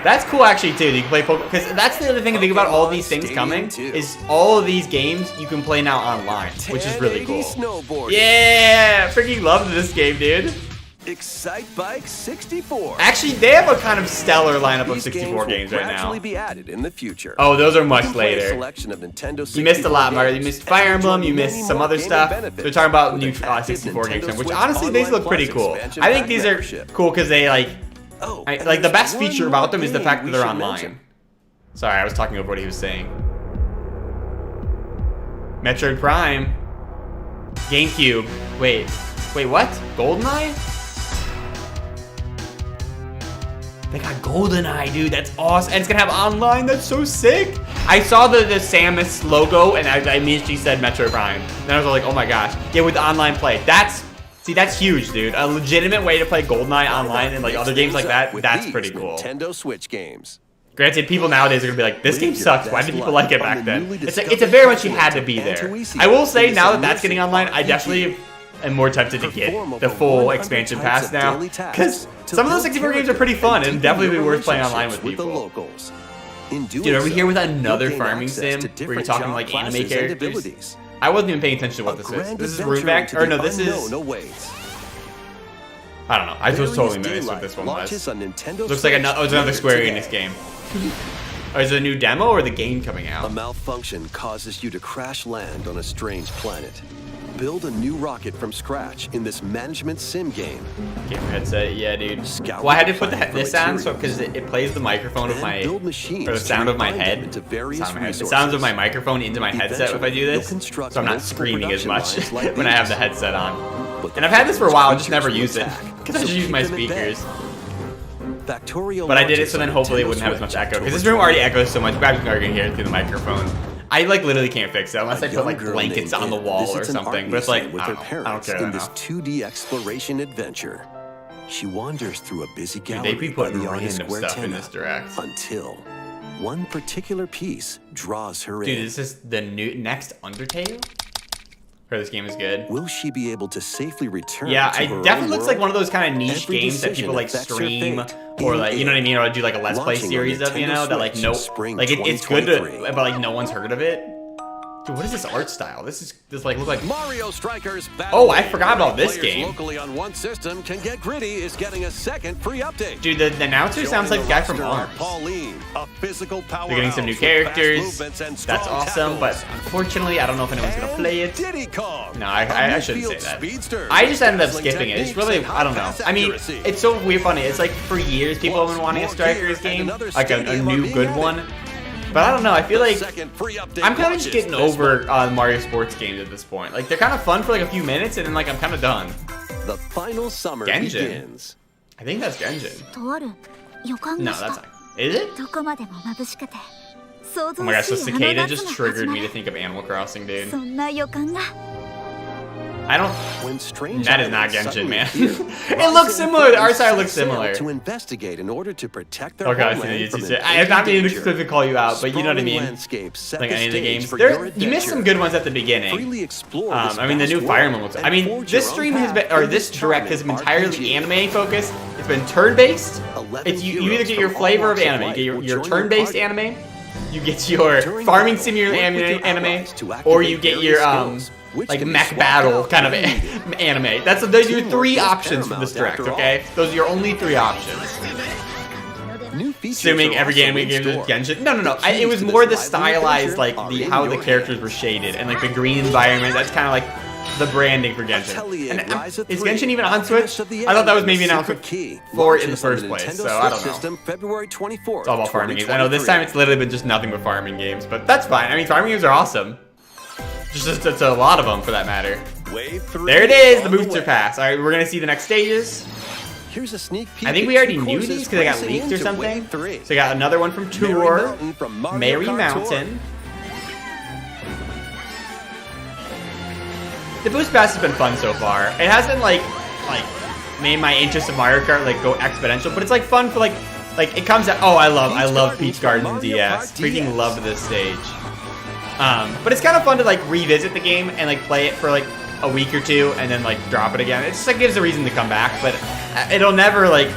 That's cool actually too. You can play Pokemon because that's the other thing to think about. All these things coming is all of these games you can play now online, which is really cool. Snowboarding. Yeah, freaking love this game, dude. Excite Bike 64. Actually, they have a kind of stellar lineup of These 64 games will right now. gradually be added in the future. Oh, those are You much can play a later. selection of Nintendo You missed a lot, 64 Mario. You games missed Fire and Emblem. You enjoy missed many some more other gaming stuff. benefits They're talking about with new an active 64 games, Nintendo which Switch honestly these Online look pretty Plus cool. expansion I think pack these are membership. cool because they like Oh, like and the there's best one feature more about them is the game fact that we they're should online. mention. Sorry, I was talking over what he was saying. Metroid Prime, GameCube. Wait, what? GoldenEye? They got GoldenEye, dude. That's awesome. And it's gonna have online. That's so sick. I saw the Samus logo and I immediately said Metroid Prime. Then I was like, oh my gosh. Yeah, with online play. That's huge, dude. A legitimate way to play GoldenEye online and like other games like that. With That's these pretty cool. Nintendo Switch games. Granted, people nowadays are gonna be like, this game Live your sucks. Why best did people like it life back on the then? newly It's like, discovered it's a very much you Festival had to of be there. Antoisi I will say is now a that that's getting missing online, I RPG. definitely am more tempted to get Perform the over full 100 expansion types pass of now. daily tasks Because to some of those build 64 games are pretty character fun and deepen definitely your be worth playing online relationships with the people. locals. In doing Dude, are we so, here with you'll another gain farming access sim to where you're different talking job like anime classes and characters? abilities. I wasn't even paying attention to what A this is. grand This is adventure Rune Factory. into Or no, the this is. unknown awaits. I don't know. I was totally Various missed what daylight this one launches was. on Nintendo Looks like Switch another later Square today. Enix game. Or is it a new demo or the game coming A out? malfunction causes you to crash land on a strange planet. Build a new rocket from scratch in this management sim game. Gamer headset, yeah, dude. Scout Well, I had to put the planet for this on so materials. because it plays the microphone of And my, build machines or the to sound of my refine them head. into various Sound of my head. The resources. sounds of my microphone into my headset if I do Eventually, this, you'll construct so I'm not multiple screaming as much production lines like when I have the these. headset on. But And I've had this for a while, I just never features use will it attack, because I so just use keep my them in bed. speakers. Factorio But I did it launches so then on hopefully it Nintendo wouldn't have as much Switch echo because this October room already 20th. echoes so much. You guys are gonna hear it through the microphone. I like literally can't fix it unless I A put young like girl blankets named on the Anne wall or visits an art something. But it's like, museum with I her don't know. I don't parents care in that this now. 2D exploration adventure. She wanders through a busy Dude, gallery they be by putting the artist random stuff in Guertena this direct. until one particular piece draws her Dude, in. is this the new next Undertale? Heard this game is good. Will she be able to safely return Yeah, to it her definitely own looks like world? one of those kind of niche Every games that decision people like affects her stream fate. or In like, you know what I it. mean, or do like a Let's Play Launching on series of, you Nintendo know, that like Switch no, spring like it's good to, 2023. but like no one's heard of it. Dude, what is this art style? This like look like. Mario Strikers Battle Oh, I League, forgot about where this players game. locally on one system can get gritty is getting a second free update. Dude, the announcer sounds like the guy from Arms. Pauline, a physical powerhouse. They're getting some new with fast characters. movements and That's strong awesome, tackles. but unfortunately, I don't know if anyone's gonna And play it. Diddy Kong, No, a I shouldn't say midfield that. speedster I with just ended up dazzling skipping it. It's techniques really, and I don't know. high-pass I mean, accuracy. it's so weird funny. It's like for years people have been wanting a More Strikers gear and game, another like a stadium are new being good added. one. But I don't know. I feel like Second free update I'm kind of just launches getting this over month. Mario sports games at this point. Like they're kind of fun for like a few minutes, and then like I'm kind of done. The final summer Genshin. begins. I think that's Genshin. とある予感 No, がし that's た not. Is it? どこまでも眩しくて想 Oh 像 my gosh, し the いあの cicada 夏 just が始 triggered ま me to る think of Animal Crossing, dude. そんな予感が I don't. When strange That is not elements Genshin, suddenly man. appear, It looks similar. The art Rosa style and looks set sail similar. to investigate in order to protect their Okay, I see homeland from I have not been able to danger. specifically call you out, but you know what I Sprawling mean. landscapes set Like the any of the stage games, for your you missed some adventure. good ones at the beginning. Freely explore this I mean, the new vast Fire Emblem world looks. and I mean, forge this your own stream has been, path or in this direct has been entirely RPG. anime focused. It's been turn-based. 11 It's you either heroes get your from all flavor of walks of anime, you life get your will join your turn-based party. anime, you get your During farming battle, simulator work with your anime, allies to or you activate get your various skills, which like can be mech swapped battle out kind of if needed. anime. Those are your Teamwork three is options from this paramount direct. after Okay, those are your only three options. New features Assuming are every also anime in game is store. Genshin. No. The It keys was to more the this lively stylized, adventure like are the in how the your characters hands. were shaded, and like the green environment. That's kind of like the branding for Genshin. Atelier And Rise of is 3, Genshin even on Switch? Alchemist of the I thought that was End, maybe an Secret announcement Key for it in the launches on first place. Nintendo So I don't Switch know. System, February 24th, It's all about farming games. I know this 2023. time it's literally been just nothing but farming games, but that's fine. I mean, farming games are awesome. Just it's a lot of them for that matter. Wave 3 There it is, the on booster way. pass. All right, we're gonna see the next stages. Here's a sneak peek. I think at we already two knew courses these because they got racing leaked or into something. Wave 3. So we got another one from Merry Tour, Mountain from Mario Merry Kart Mountain. The boost pass has been fun so far. It hasn't like made my interest in Mario Kart like go exponential, but it's like fun for like it comes out. Oh, I love Peach Gardens in Mario DS. Kart Freaking DS. love this stage. But it's kind of fun to like revisit the game and like play it for like a week or two and then like drop it again. It just like gives a reason to come back, but it'll never like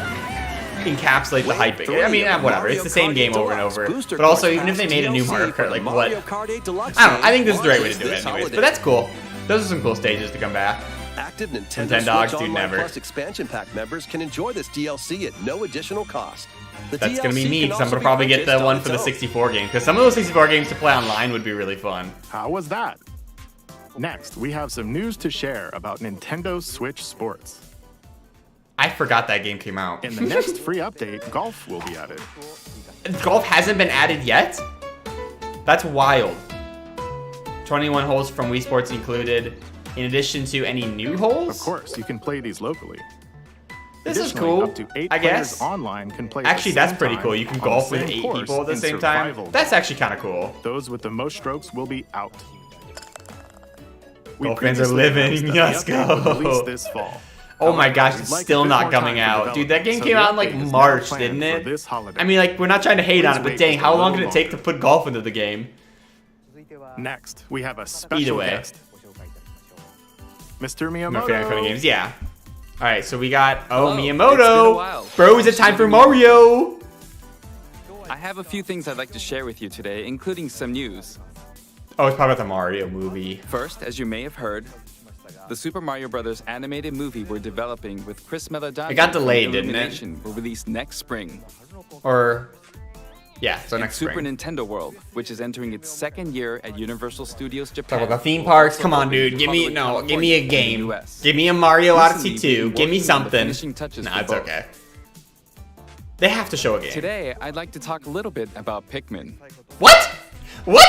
encapsulate the hype. I mean, whatever. It's the same game over and over. But also, even if they made a new Mario Kart, like what? I don't know. I think this is the right way to do it, anyways. But that's cool. Those are some cool stages to come back. Active Nintendo Nintendogs Switch do Online never. Plus expansion pack members can enjoy this DLC at no additional cost. The That's gonna be DLC me can because I'm also gonna be probably get the purchased one on for the its own. 64 game. Because some of those 64 games to play online would be really fun. How was that? Next, we have some news to share about Nintendo Switch Sports. I forgot that game came out. In the next free update, golf will be added. Golf hasn't been added yet? That's wild. 21 holes from Wii Sports included, in addition to any new holes? Of course, you can play these locally. This is Additionally, cool, Up to 8 I players guess. online can play at Actually, the that's same pretty time cool. You can on the golf with same 8 course people at the in same time. survival. That's actually kind of cool. Those with the most strokes will be out. We Golf fans are previously announced living. that the Let's update would go. release this fall. Oh my However, gosh, we'd it's like a still bit not more coming time for out. Dude, that game development, came so out the in like update is now March, planned didn't for it? this holiday. I mean, like, we're not trying to hate on it, Please but wait dang, just a how long little did it take to longer. put golf into the game? Next, we have a special way. guest. Mr. I'm a fan of funny Miyamoto. games, yeah. Alright, so we got, Hello, Miyamoto. it's been a while. Bro, is it time for Mario? I have a few things I'd like to share with you today, including some news. Oh, it's probably about the Mario movie. First, as you may have heard, the Super Mario Bros. Animated movie we're developing with Chris Meledandri It got from delayed, didn't it? Illumination will release next spring. Or, yeah, so And next Super spring. Nintendo World, which is entering its second year at Universal Studios Talk Japan. about the theme will parks. also Come on, open dude. in Give me, Hollywood, no, give California, me a in the game. US. Give me a Mario Odyssey Recently, 2. we've Give me working on the something. finishing touches Nah, for it's both. okay. They have to show a game. Today, I'd like to talk a little bit about Pikmin. What? What?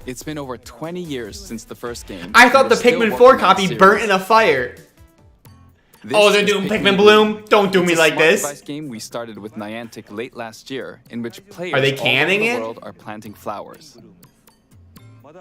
It's been over 20 years since the first game. I and thought we're the still Pikmin working 4 on the copy series. burnt in a fire. This Oh, they're is doing Pikmin Bloom? Don't do It's me a like smart this. device game we started with Niantic late last year, in which players Are they all over canning the it? world are planting flowers.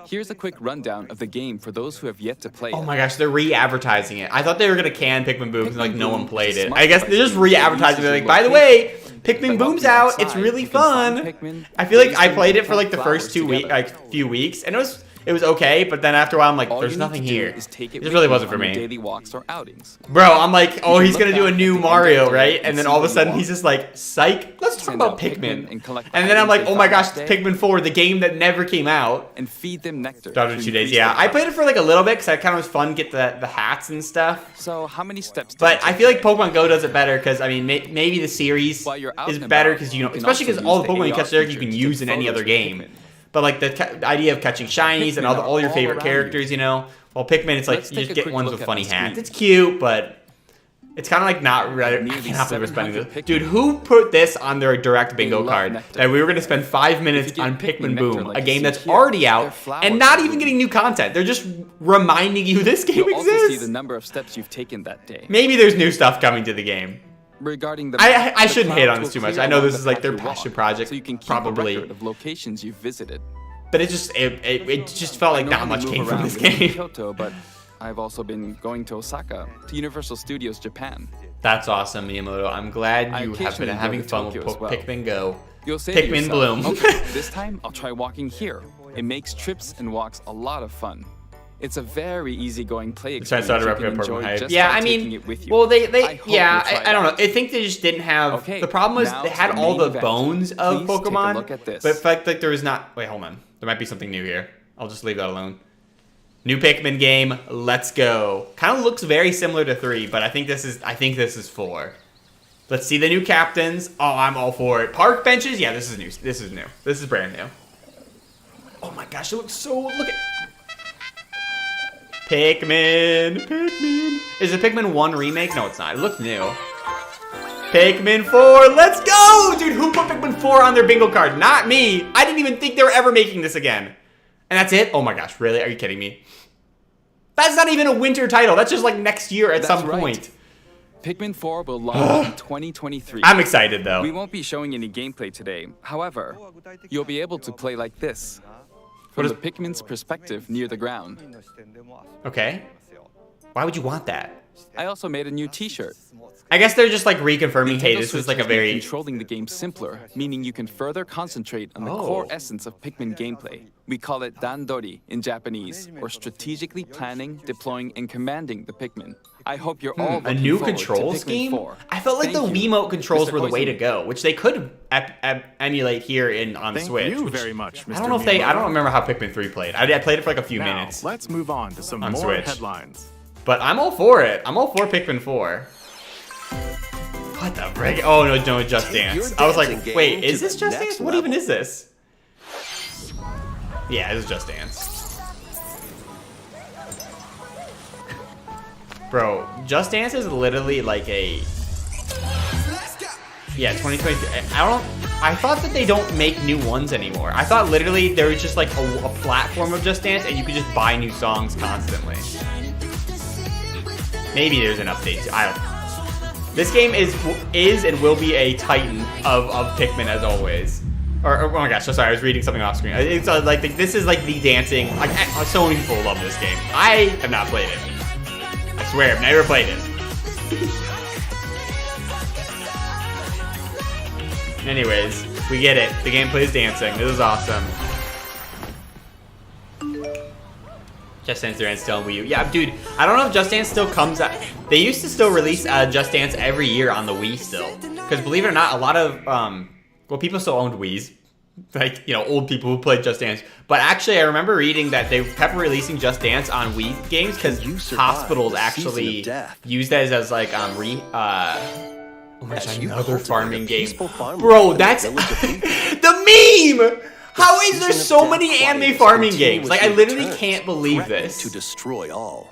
Here's a quick rundown of the game for those who have yet to play Oh it. my gosh, they're re-advertising it. I thought they were gonna can Pikmin Boom because like Pikmin no one Boom played is a it. smart I guess they're device just game that re-advertising. They're uses like, by the your way, By Pikmin walking Boom's out. It's outside, really you can find fun. Pikmin, I feel like raise I them, played it and for like the plant first flowers together. few weeks, and it was okay. But then after a while, I'm like, All there's you need nothing to do here. is take It it just with really you wasn't for on your me. daily walks or outings. Bro, I'm like, oh, can he's look gonna do a back new at the end of Mario, the day right? and And then see all of a what you sudden want. he's just like, psych, let's talk Send about out Pikmin Pikmin. and collect the And then I'm like, items oh they my found gosh, that day. Pikmin 4, the game that never came out. And feed them nectar. Dropped in to 2 days, increase yeah. their I played it health. for like a little bit because I kind of was fun to get the hats and stuff. So how many steps? did But it I take feel like today? Pokemon Go does it better because I mean maybe the series While you're out is and better about, because you can especially also because all the use the Pokemon you AR catch there you feature can to use take in any photos other with game. Pikmin. But like the idea of catching shinies and Pikmin all your are favorite all characters, you know. While Pikmin, it's like Let's you take just a get quick ones look with at funny my hats. screen. It's cute, but it's kind of like not right. I Nearly cannot believe we're spending 700 this. Pikmin. Dude, who put this on their direct bingo love card? nectar. That we were going to spend 5 minutes If you on get Pikmin Pikmin Boom, nectar like a you game see that's here, already they're out flowers and not that even bloom. getting new content. They're just reminding you this game You'll also see exists. the number of steps you've taken that day. Maybe there's new stuff coming to the game. Regarding the I the shouldn't hate on clouds this too will much. clear I know along this the is like path their you passion walk, project, so you can keep probably. a record of locations you've visited. But it just felt like not much came from this game. Kyoto, but I've also been going to Osaka, to Universal Studios Japan. That's awesome, Miyamoto. I'm glad I you have been occasionally go having to fun with Tokyo as well. Pikmin Go. You'll say to Pikmin yourself, Bloom. okay, this time I'll try walking here. It makes trips and walks a lot of fun. It's a very easy-going play So I experience started you repping can up enjoy hype. just Yeah, by I taking mean, it with you. well, I hope I you'll don't know. try I think they just didn't have. Okay, The problem was now they to had the all main the event. bones of Please take a Pokemon, look at this. but it felt like there was not. Wait, hold on. There might be something new here. I'll just leave that alone. New Pikmin game. Let's go. Kind of looks very similar to 3, but I think this is 4. Let's see the new captains. Oh, I'm all for it. Park benches. Yeah, this is new. This is new. This is brand new. Oh my gosh, it looks so. Look at. Pikmin. Is it Pikmin 1 remake? No, it's not. It looks new. Pikmin 4. Let's go, dude. Who put Pikmin 4 on their bingo card? Not me. I didn't even think they were ever making this again. And that's it? Oh my gosh, really? Are you kidding me? That's not even a winter title. That's just like next year at some point. Pikmin 4 will launch in 2023. I'm excited though. We won't be showing any gameplay today. However, you'll be able to play like this. From the Pikmin's perspective near the ground. Okay. Why would you want that? I also made a new t-shirt. I guess they're just like reconfirming, hey, Nintendo this Switch is like a has made very... controlling the game simpler, meaning you can further concentrate on the core essence of Pikmin gameplay. We call it dandori in Japanese, or strategically planning, deploying, and commanding the Pikmin. I hope you're all A looking new forward control to Pikmin scheme? 4. I felt like Thank the you, Wiimote controls Mr. were the way to Koizumi. go, which they could emulate here on Thank Switch. you which- very much, Mr. I don't know if they... I don't Miyamoto. remember how Pikmin 3 played. I played it for like a few Now, minutes. let's move on to some On more Switch. headlines. But I'm all for it. I'm all for Pikmin 4. What the frick? Oh, no, Just Dance. I was like, dancing wait, game is to this the Just Dance? next What even level. is this? Yeah, it is Just Dance. Bro, Just Dance is literally like a... Yeah, 2023. I thought that they don't make new ones anymore. I thought literally there was just like a platform of Just Dance and you could just buy new songs constantly. Maybe there's an update too. I don't know. This game is and will be a titan of Pikmin as always. Oh my gosh, so sorry, I was reading something off screen. It's like this is like the dancing. Like so many people love this game. I have not played it. I swear, I've never played it. Anyways, we get it. The gameplay is dancing. This is awesome. Just Dance Duran still on Wii U. Yeah, dude, I don't know if Just Dance still comes out. They used to still release Just Dance every year on the Wii still. Because believe it or not, a lot of, well, people still owned Wiis. Like, you know, old people who played Just Dance. But actually, I remember reading that they kept releasing Just Dance on Wii games because hospitals actually used that as like, oh my gosh, another farming game. Bro, that's the meme! How is there so many anime farming games? Like, I literally can't believe this. To destroy all.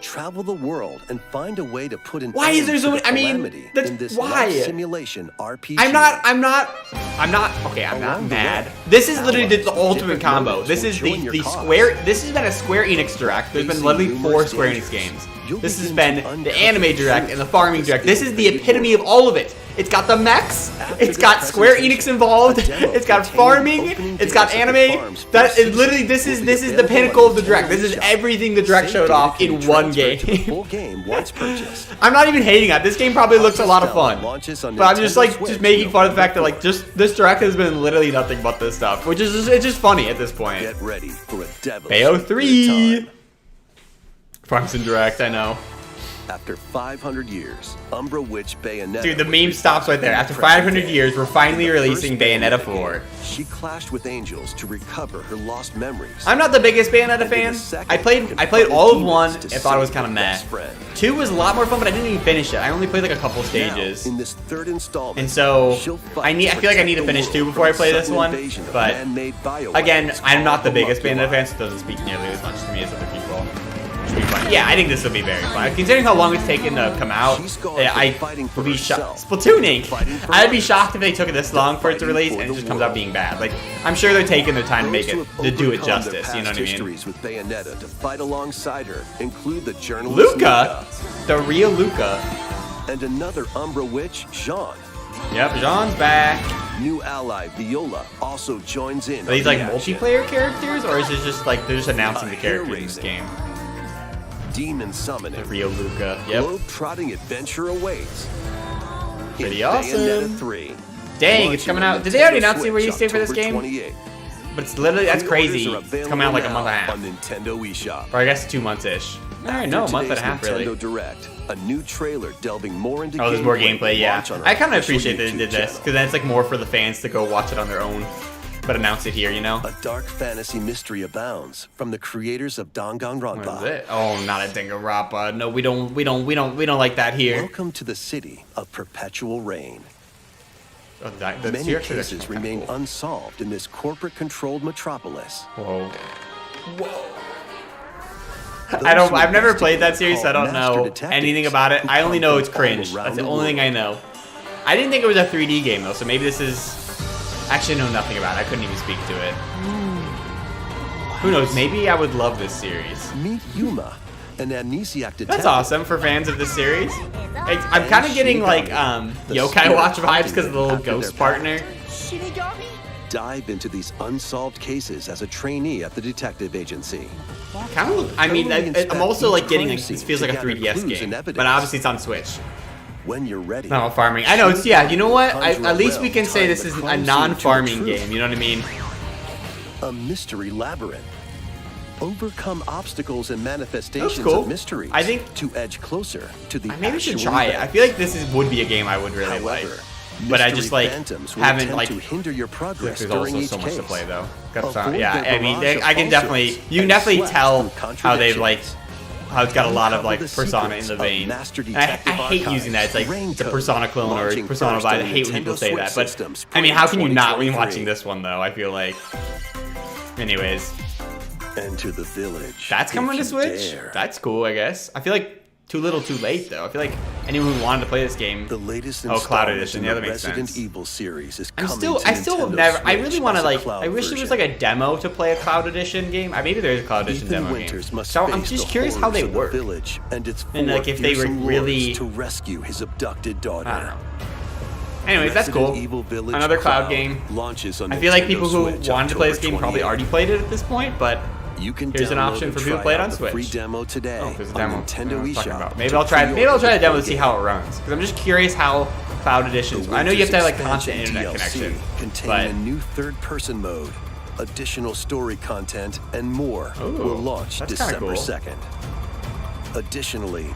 Travel the world and find a way to put an Why is end there to so the many? I mean, calamity that's in this why. life simulation RPG. I'm not okay, I'm not mad. This is literally the ultimate combo. This is the Square, this has been a Square Enix Direct. There's been literally 4 Square Enix games. This has been the Anime Direct and the Farming Direct. This is the epitome of all of it. It's got the mechs, it's got Square Enix involved, it's got farming, it's got anime. That is literally, this is the pinnacle of the Direct. This is everything the Direct showed off in one game. I'm not even hating on it. This game probably looks a lot of fun. But I'm just like making fun of the fact that like just this Direct has been literally nothing but this stuff, which is just, it's just funny at this point. Get ready for a devilish Bayo 3. good time. Function Direct, I know. After 500 years, Umbra Witch Bayonetta. Dude, the meme stops right there. After 500 years, we're finally releasing Bayonetta 4. She clashed with angels to recover her lost memories. I'm not the biggest Bayonetta fan. I played all of 1 and thought it was kind of meh. 2 was a lot more fun, but I didn't even finish it. I only played like a couple stages. In this third installment, And so I feel like I need to finish 2 before I play this one. But again, I'm not the biggest Bayonetta fan, so it doesn't speak nearly as much to me as other people. Should be fun. Yeah, I think this will be very fun. Considering how long it's taken to come out, I would be shocked. Splatoon Inc. I'd be shocked if they took this long for it to release and it just comes out being bad. Like, I'm sure they're taking their time to make it, to do it justice. You know what I mean? With Bayonetta to fight alongside her include the journalist Luca, the real Luca, and another Umbra Witch, Jean. Yep, Jean's back. New ally Viola also joins in. Are these like multiplayer characters, or is it just like they're just announcing the characters in this game? demon summoning. Rio Luca. Yep. Globe-trotting adventure awaits. Pretty In awesome. Bayonetta 3. Dang, it's coming out. Did they already announce the release date for this October game? 28th. But it's literally, that's crazy. Pre-orders are It's coming out like a month and a available half. now on Nintendo eShop. Or I guess 2 months-ish. Alright, no, a month and a half, Nintendo really. Direct, a new trailer delving more into Oh, there's more gameplay gameplay, will yeah. launch on our I kind of official appreciate that they YouTube did this, channel. because then it's like more for the fans to go watch it on their own, but announce it here, you know? A dark fantasy mystery abounds from the creators of What is Danganronpa. it? Oh, not a Danganronpa. No, we don't like that here. Welcome to the city of perpetual rain. Oh, the Many Series cases collection, remain kinda unsolved in this corporate-controlled metropolis. cool. Whoa. I've never played that series, so I don't know anything about it. I only know it's cringe. That's the only thing I know. I didn't think it was a 3D game though, so maybe this is. Actually, I know nothing about it. I couldn't even speak to it. Who knows? Maybe I would love this series. Meet Yuma, an amnesiac detective. That's awesome for fans of this series. I'm kind of getting like Yokai Watch vibes because of the little ghost partner. Dive into these unsolved cases as a trainee at the detective agency. Kind of. I mean, I'm also like getting like this feels like a 3DS game, but obviously it's on Switch. When you're ready. No, farming. I know it's You know what? At least we can say this is a non-farming game. You know what I mean? A mystery labyrinth. Overcome obstacles and manifestations cool. of mysteries. I think to edge closer to the. I maybe should actual try it. event. I feel like this would be a game I would really like. However, But I mystery just like phantoms will haven't attempt like. to hinder your progress There's during also each so much to case. play though. Avoid Yeah, their I mean, barrage of I can definitely. falsehoods You can and definitely sweat tell through how they've like. contradictions. How it's got a lot of like Uncover the Persona in secrets the of vein. Master And I Detective hate using that. It's like Archives, it's a Rain Persona Code, clone or launching Persona first vibe. I on hate when people Nintendo say Switch that. But systems, I mean, how can you not when 2023? watching this one though? I feel like. Anyways, Enter the village. that's coming if to you Switch. dare. That's cool, I guess. I feel like too little, too late though. I feel like anyone who wanted to play this game. The latest Oh, Cloud installment Edition. in Yeah, the that makes Resident sense. Evil series is I coming still to have Nintendo never. I Switch really want to as a like. cloud I wish there was version. like a demo to play a Cloud Edition game. Maybe there's a Cloud Edition Ethan demo Winters game. must So I'm face just the curious how they horrors of the work. village and its And, like, four if they were fearsome really- lords to rescue his abducted daughter. I don't know. Anyways, that's Resident cool. Evil Village Another Cloud game. launches on I feel like Nintendo people who Switch wanted to play this October game probably 28th. already played it at this point, but You can here's an download option and for people to try play it out on the Switch. free demo today Oh, there's a on demo. Nintendo I don't know what I'm talking eShop. about. Maybe to I'll try the pre-order demo to see the how it runs. Because I'm just curious how Cloud Editions. I know you have to have like constant Winters internet expansion connection, DLC containing a but new third-person mode, additional story content, and more Ooh, will launch that's kinda December cool. 2nd. Additionally,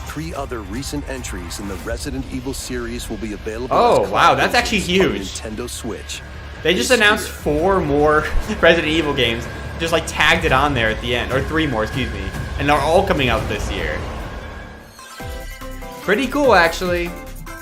3 other recent entries in the Resident Evil series will be available. Oh, as wow, cloud that's actually versions on huge. Nintendo Switch. they just this announced year. 4 more Resident Evil games. Just like tagged it on there at the end, or 3 more, excuse me, and they're all coming out this year. Pretty cool, actually.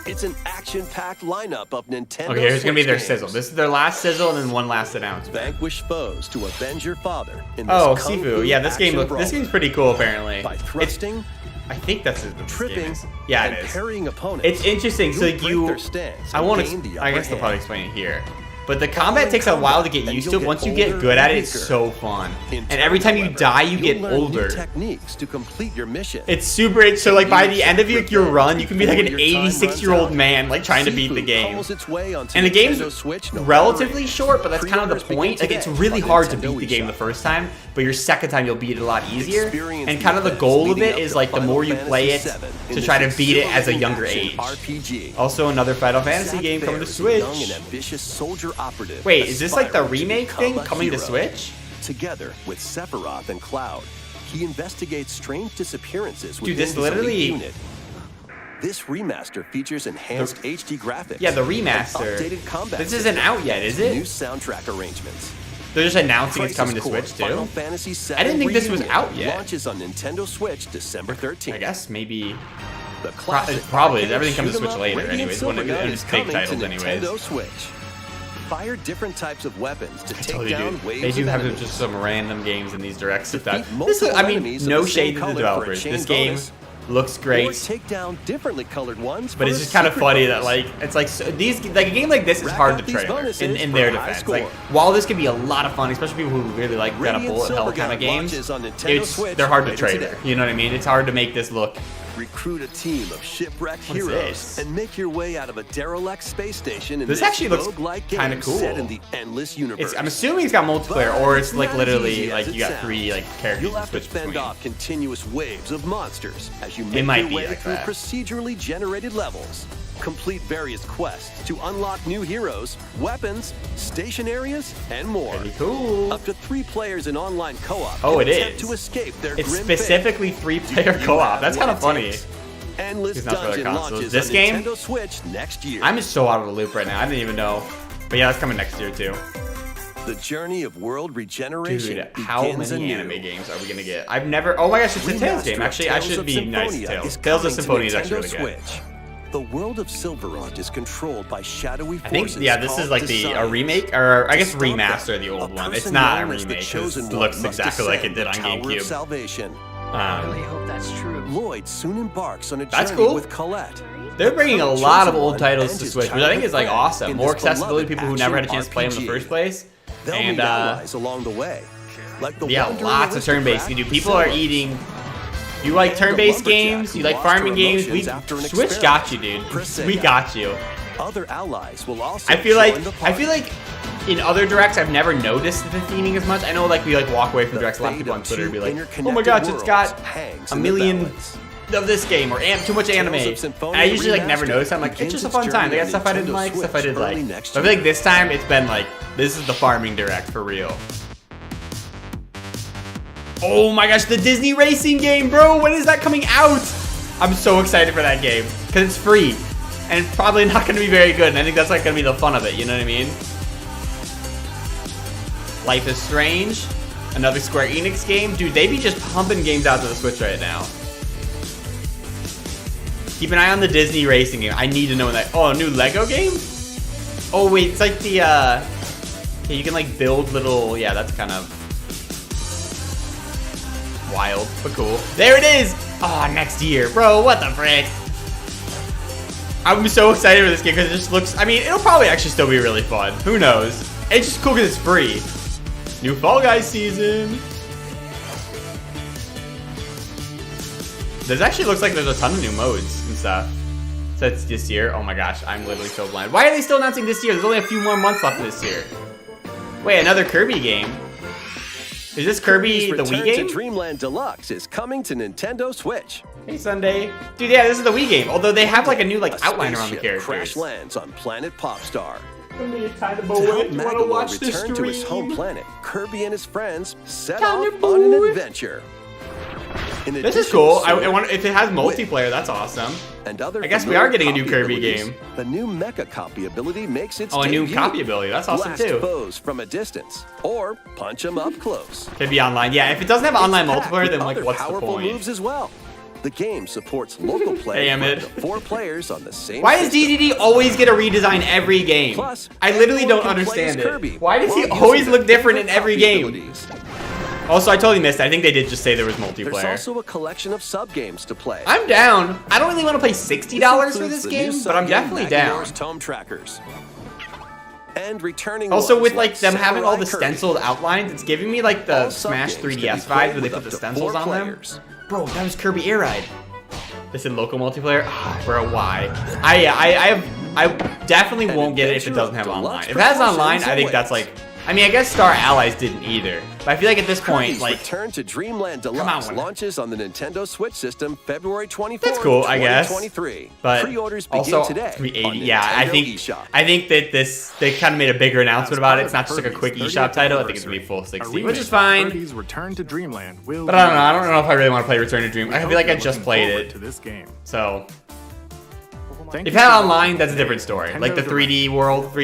It's an action-packed lineup of Nintendo. Okay, here's gonna be Switch their games. sizzle. This is their last sizzle, and then one last announcement. Vanquish foes to avenge your father in this Oh, kung fu Sifu. Yeah, this game action this brawl. game's pretty cool. Apparently, By It's- thrusting, I think that's what this game tripping, is. Yeah, and it is. parrying opponents. It's interesting. So You'll break you, their stance I and won't. gain the I upper guess they'll probably hand. explain it here. But the combat takes a while to get And used you'll to. get Once you get older good at and it, it's weaker. so fun. In And every time you however, die, you get you'll learn new older. techniques to complete your mission. It's super. So like by the end of your run, you can be like an Before your time 86-year-old runs out. man like trying to beat the Sifu game. calls its way onto And the game's Nintendo Switch November relatively 8th. short, but that's kind of the Pre-orders point. begin Like it's today really on hard to Nintendo beat the game eShop. the first time, but your second time you'll beat it a lot easier. Experience And the kind of the events goal of leading it up is to like the Final more you play it Fantasy VII in to try to this beat it as a exhilarating younger action age. RPG. Also, another Final Fantasy Zack game coming to Fair is a Switch. young and ambitious soldier operative Wait, is this like the aspiring to remake become thing a coming to hero. Switch? Together with Sephiroth and Cloud, he investigates strange disappearances Dude, within this his elite literally- unit. This remaster features enhanced HD graphics. Yeah, the and remaster. updated combat This isn't out yet, is systems, it? New soundtrack arrangements. They're just announcing it's coming to Crisis Switch Core Final too. Fantasy VII I didn't think this was Reunion out yet. Launches on Nintendo Switch December 13th. I guess maybe. The classic probably. arcade Everything comes to shoot 'em Switch up later Radiant anyways, when Silvergun it's is big coming titles to anyways. Nintendo Switch. Fire different types of weapons to I take totally down do. waves They do of have enemies. just some random games in these directs. If that, Defeat this is, I multiple mean, enemies of no the same shade to the color for a developers. chain This game bonus. looks Or great, take down differently colored ones. but for it's a just kind of secret funny bonus. that like it's like so, these like a game like this is Rack hard up to these trailer bonuses in for their a high defense. score. Like while this can be a lot of fun, especially people who really like kind of Radiant bullet hell Silvergun kind of games, launches on Nintendo it's Switch they're hard to later trailer. today. You know what I mean? It's hard to make this look Recruit a team of shipwrecked What is heroes this? and make your way out of a derelict space station in This this actually looks roguelike kinda game cool. set in the endless universe. I'm assuming it's got multiplayer, or it's like not as literally easy like as you it got 3 like sounds. characters You'll to have to switch fend between. off continuous waves of monsters as you make might your be way like through that. procedurally generated levels. Complete various quests to unlock new heroes, weapons, station areas, and more. Pretty cool. Up to 3 players in online co-op Oh, can it attempt is. to escape their It's grim fate. specifically 3-player co-op. That's kind of funny. Endless It's not for the Dungeon consoles. launches This on game? Nintendo Switch next year. I'm just so out of the loop right now. I didn't even know. But yeah, that's coming next year too. The journey of world regeneration Dude, how begins many anew. anime games are we gonna get? I've never. Oh my gosh, it's a Tales game. Actually, I should be nice to Tales. Tales of Symphonia is actually really good. The world of Silverrot is controlled by shadowy I think, forces. yeah, this is called like a Design. remake, or I guess To stop them, remaster of the old a one. It's person not a known as the remake, because Chosen it One looks must exactly like it descend did the on Tower of GameCube. Salvation. I really hope that's true. Lloyd soon embarks on a That's journey cool. with Colette. They're bringing a The lot of Chosen old One titles and to his Switch, which I think is like childhood awesome. friend More in this accessibility to people who never had a beloved chance to play them in the action first place. They'll And meet allies along the way. Like the yeah, wandering lots of turn-based. aristocrat, Dude, people are Silver. eating. You like And turn-based the lumberjack games? who You like lost her farming games? emotions after an Switch got you, dude. experiment. We got you. Other allies will also I feel like join the I feel party. like in other directs I've never noticed the theming as much. I know like we like walk away from The directs. A lot of fate people on of Twitter two be like, "Oh my interconnected gosh, it's worlds got hangs a in the million balance. of this game or too much anime." Tales of And Symphonia I usually like never Remastered notice. I'm like, it's begins just a its fun time. They got journey stuff on I didn't Nintendo like, stuff I did Switch like. early next But I feel like year. this time it's been like, this is the farming direct for real. Oh my gosh, the Disney racing game, bro! When is that coming out? I'm so excited for that game because it's free and it's probably not going to be very good. And I think that's like going to be the fun of it. You know what I mean? Life is Strange, another Square Enix game. Dude, they be just pumping games out to the Switch right now. Keep an eye on the Disney racing game. I need to know when that. Oh, a new Lego game? Oh wait, it's like the yeah, you can like build little. Yeah, that's kind of wild, but cool. There it is. Oh, next year, bro. What the frick? I'm so excited for this game because it just looks. I mean, it'll probably actually still be really fun. Who knows? It's just cool because it's free. New Fall Guys season. This actually looks like there's a ton of new modes and stuff. So it's this year. Oh my gosh, I'm literally so blind. Why are they still announcing this year? There's only a few more months left this year. Wait, another Kirby game? Is this Kirby the Wii Return game? to Dreamland Deluxe is coming to Nintendo Switch. Hey, Sunday. Dude, yeah, this is the Wii game. Although they have like a new like A outline around the spaceship characters. crash lands on planet Popstar. To To help Magalo return to his home planet, Kirby and his friends set off Kinda on an boy. adventure. In This is addition cool. to I wonder Sword, if it has Wit, multiplayer. That's awesome. and other I guess we familiar are getting a new copy Kirby abilities, game. The new mecha copy ability makes its Oh, a new debut. copy ability. That's awesome Blast too. foes from a distance, or punch them up close. Could be online. Yeah, if it doesn't have online It's packed multiplayer, with then like other what's the powerful point? moves as well. The game supports local play Damn for it. up to 4 players on the same Why does system. DDD always get a redesign every game? Plus, I literally everyone don't can play understand as it. Kirby Why does he while always using look their different in favorite every copy game? abilities. Also, I totally missed it. I think they did just say there was There's multiplayer. also a collection of sub-games to play. I'm down. I don't really want to play $60 for includes this the game, new but I'm sub-game definitely down. Magalore's Tome Trackers. And returning Also, ones with like them having all the Samurai Kirby. stenciled outlines, it's giving me like the All Smash sub-games 3DS can be vibes played where they with put up the to stencils 4 on players. them. Bro, that was Kirby Air Ride. This in local multiplayer? Ah, bro, why? I definitely won't get it if it doesn't have online. If it has online, I think that's like. I mean, I guess Star Allies didn't either. But I feel like at this point, Kirby's like. Return to Dreamland on, Deluxe Winner. launches on the Nintendo Switch system February 24th, That's cool, I guess. 2023. But Pre-orders begin also, today it's gonna be on 80. Yeah, I Nintendo think eShop. that they kind of made a bigger announcement about it. It's not just like a quick Kirby's eShop 30th title. I think it's gonna be anniversary. full 60, A which remake is of fine. Kirby's Return to Dreamland will But I don't know. I don't know if I really want to play Return to Dream. I feel like I hope just you're played looking it, forward to this game. so Thank if you it had for online, watching that's a today. different story. Nintendo Like the Direct. 3D World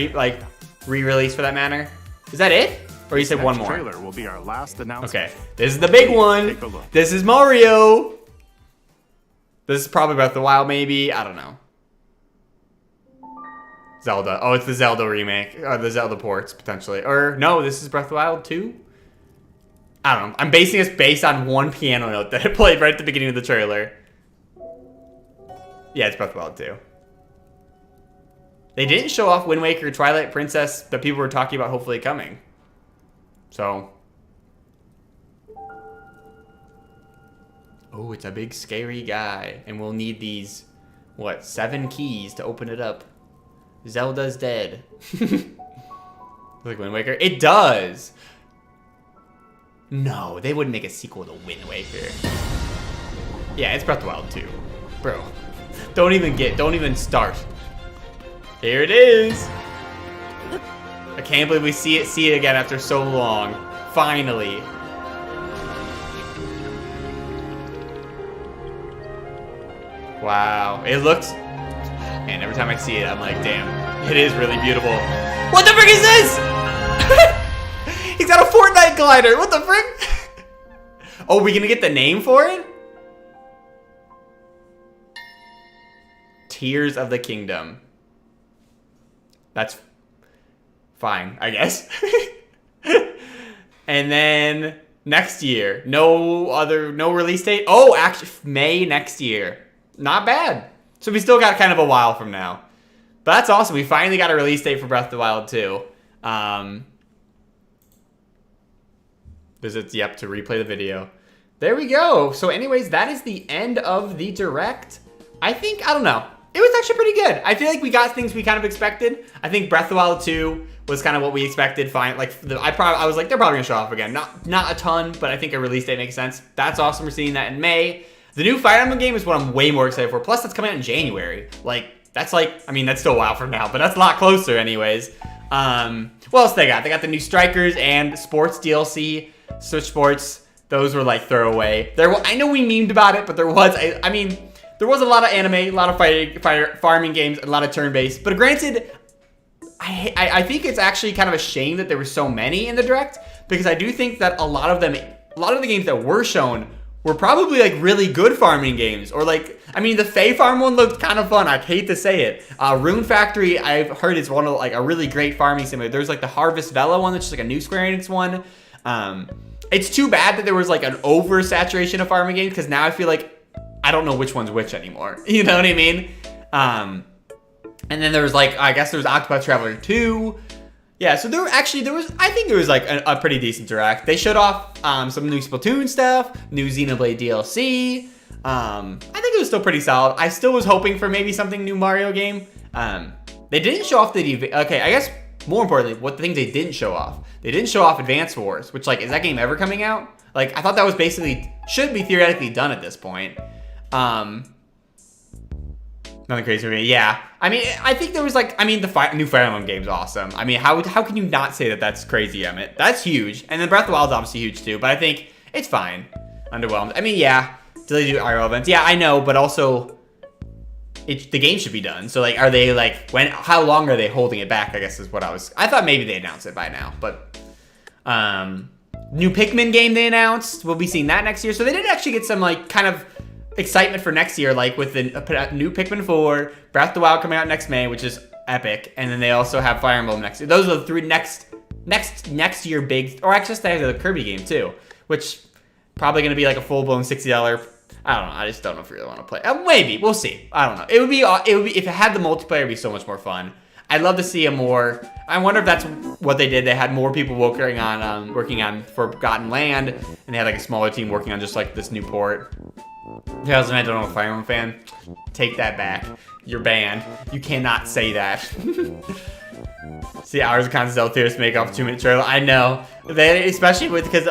re-release for that matter. Is that it? Or you said Next one more? trailer will be our last announcement. Okay, this is the big one. Take a look. This is Mario. This is probably Breath of the Wild, maybe. I don't know. Zelda. Oh, it's the Zelda remake. Or the Zelda ports, potentially. Or, no, this is Breath of the Wild 2? I don't know. I'm basing this based on one piano note that I played right at the beginning of the trailer. Yeah, it's Breath of the Wild 2. They didn't show off Wind Waker, Twilight Princess that people were talking about hopefully coming. So. Oh, it's a big scary guy. And we'll need these, what, 7 keys to open it up. Zelda's dead. Like Wind Waker? It does! No, they wouldn't make a sequel to Wind Waker. Yeah, it's Breath of the Wild 2. Bro, don't even start. Here it is! I can't believe we see it again after so long. Finally. Wow, it looks... And every time I see it, I'm like, damn, it is really beautiful. What the frick is this? He's got a Fortnite glider. What the frick? Oh, we gonna get the name for it? Tears of the Kingdom. That's fine, I guess. And then next year, no release date. Oh, actually, May next year. Not bad. So we still got kind of a while from now. But that's awesome. We finally got a release date for Breath of the Wild 2. Visits, yep, to replay the video. There we go. So anyways, that is the end of the Direct. I don't know. It was actually pretty good. I feel like we got things we kind of expected. I think Breath of the Wild 2 was kind of what we expected. Fine. Like, I was like, they're probably gonna show off again. Not a ton, but I think a release date makes sense. That's awesome. We're seeing that in May. The new Fire Emblem game is what I'm way more excited for. Plus, that's coming out in January. That's still a while from now, but that's a lot closer anyways. What else they got? They got the new Strikers and Sports DLC. Switch Sports, those were like throwaway. I know we memed about it, but there was a lot of anime, a lot of farming games, a lot of turn-based. But granted, I think it's actually kind of a shame that there were so many in the Direct, because I do think that a lot of the games that were shown were probably like really good farming games, or the Fae Farm one looked kind of fun. I hate to say it. Rune Factory, I've heard is one of a really great farming simulator. There's like the Harvest Vela one, that's just like a new Square Enix one. It's too bad that there was like an oversaturation of farming games, because now I feel like I don't know which one's which anymore. You know what I mean? And then there was I guess there was Octopath Traveler 2. Yeah, so I think there was like a pretty decent Direct. They showed off some new Splatoon stuff, new Xenoblade DLC. I think it was still pretty solid. I still was hoping for maybe something new Mario game. They didn't show off okay, I guess more importantly, what the things they didn't show off. They didn't show off Advance Wars, which is that game ever coming out? I thought that was should be theoretically done at this point. Nothing crazy for me. Yeah. I think there was the new Fire Emblem game's awesome. How can you not say that that's crazy, Emmett? That's huge. And then Breath of the Wild's obviously huge too, but I think it's fine. Underwhelmed. Yeah. Do they do IRL events? Yeah, I know, but also the game should be done. So are they how long are they holding it back? I guess is what I thought maybe they announced it by now, but new Pikmin game they announced. We'll be seeing that next year. So they did actually get some kind of excitement for next year, with the new Pikmin 4, Breath of the Wild coming out next May, which is epic, and then they also have Fire Emblem next year. Those are the 3 next year big, or actually they have the Kirby game too, which probably gonna be a full-blown $60. I don't know. I just don't know if you really want to play. Maybe we'll see. I don't know. It would be if it had the multiplayer, it'd be so much more fun. I'd love to see a more. I wonder if that's what they did. They had more people working on Forgotten Land, and they had a smaller team working on just this new port. Yeah, I don't know, a Fire Emblem fan. Take that back. You're banned. You cannot say that. See hours of content Zelda Tears to make off a 2-minute trailer. I know. Especially because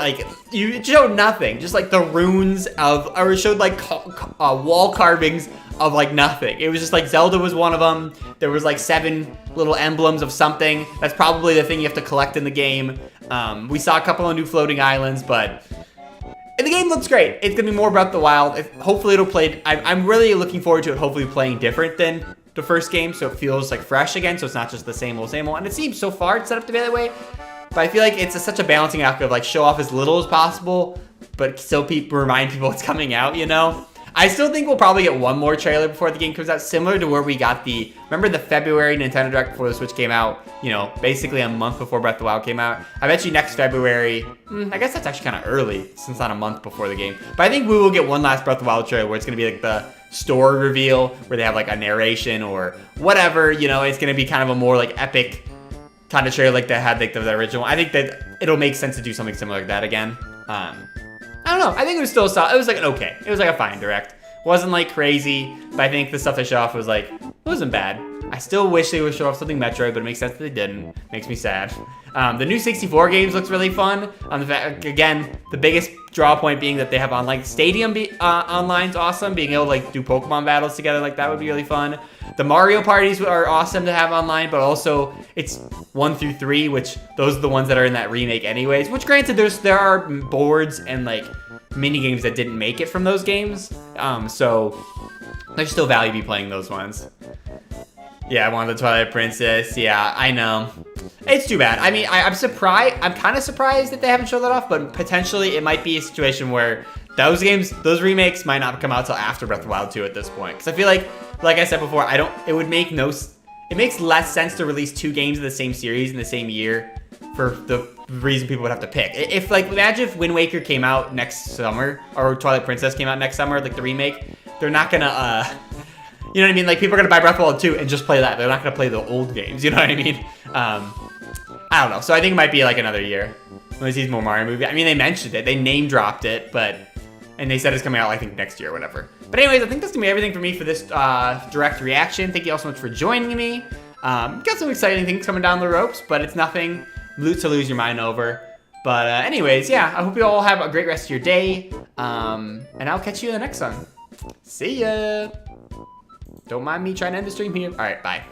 you showed nothing. Just the runes or it showed wall carvings of nothing. It was just Zelda was one of them. There was 7 little emblems of something. That's probably the thing you have to collect in the game. We saw a couple of new floating islands, but the game looks great. It's gonna be more Breath of the Wild. Hopefully it'll play. I'm really looking forward to it. Hopefully playing different than the first game, so it feels fresh again. So it's not just the same old, same old. And it seems so far it's set up to be that way. But I feel it's such a balancing act of show off as little as possible, but still remind people it's coming out. You know. I still think we'll probably get one more trailer before the game comes out, similar to where we got remember the February Nintendo Direct before the Switch came out, basically a month before Breath of the Wild came out. I bet you next February, I guess that's actually kind of early, since not a month before the game. But I think we will get one last Breath of the Wild trailer where it's going to be the story reveal, where they have a narration or whatever, it's going to be kind of a more epic kind of trailer they had the original. I think that it'll make sense to do something similar like that again. I I don't know. I think it was still solid. It was like an okay. It was like a fine direct. Wasn't like crazy, but I think the stuff they showed off was like, it wasn't bad. I still wish they would show off something Metroid, but it makes sense that they didn't. Makes me sad. The new 64 games looks really fun. Again, the biggest draw point being that they have online. Stadium online's awesome. Being able to like do Pokemon battles together like that would be really fun. The Mario parties are awesome to have online, but also it's 1 through 3, which those are the ones that are in that remake anyways. Which granted, there are boards and like mini games that didn't make it from those games. So there's still value to be playing those ones. Yeah, I wanted the Twilight Princess. Yeah, I know. It's too bad. I mean, I'm surprised. I'm kind of surprised that they haven't shown that off, but potentially it might be a situation where those games, those remakes might not come out till after Breath of the Wild 2 at this point. Because I feel like I said before, it would make it makes less sense to release 2 games of the same series in the same year for the reason people would have to pick. If like, imagine if Wind Waker came out next summer, or Twilight Princess came out next summer, like the remake, they're not gonna, you know what I mean? Like, people are gonna buy Breath of the Wild 2 and just play that. They're not gonna play the old games, you know what I mean? I don't know. So I think it might be like another year when we see more Mario movie. I mean, they mentioned it. They name dropped it, and they said it's coming out, I think, next year or whatever. But anyways, I think that's gonna be everything for me for this direct reaction. Thank you all so much for joining me. Got some exciting things coming down the ropes, but it's nothing to lose your mind over. But anyways, yeah, I hope you all have a great rest of your day. And I'll catch you in the next one. See ya. Don't mind me trying to end the stream here. All right, bye.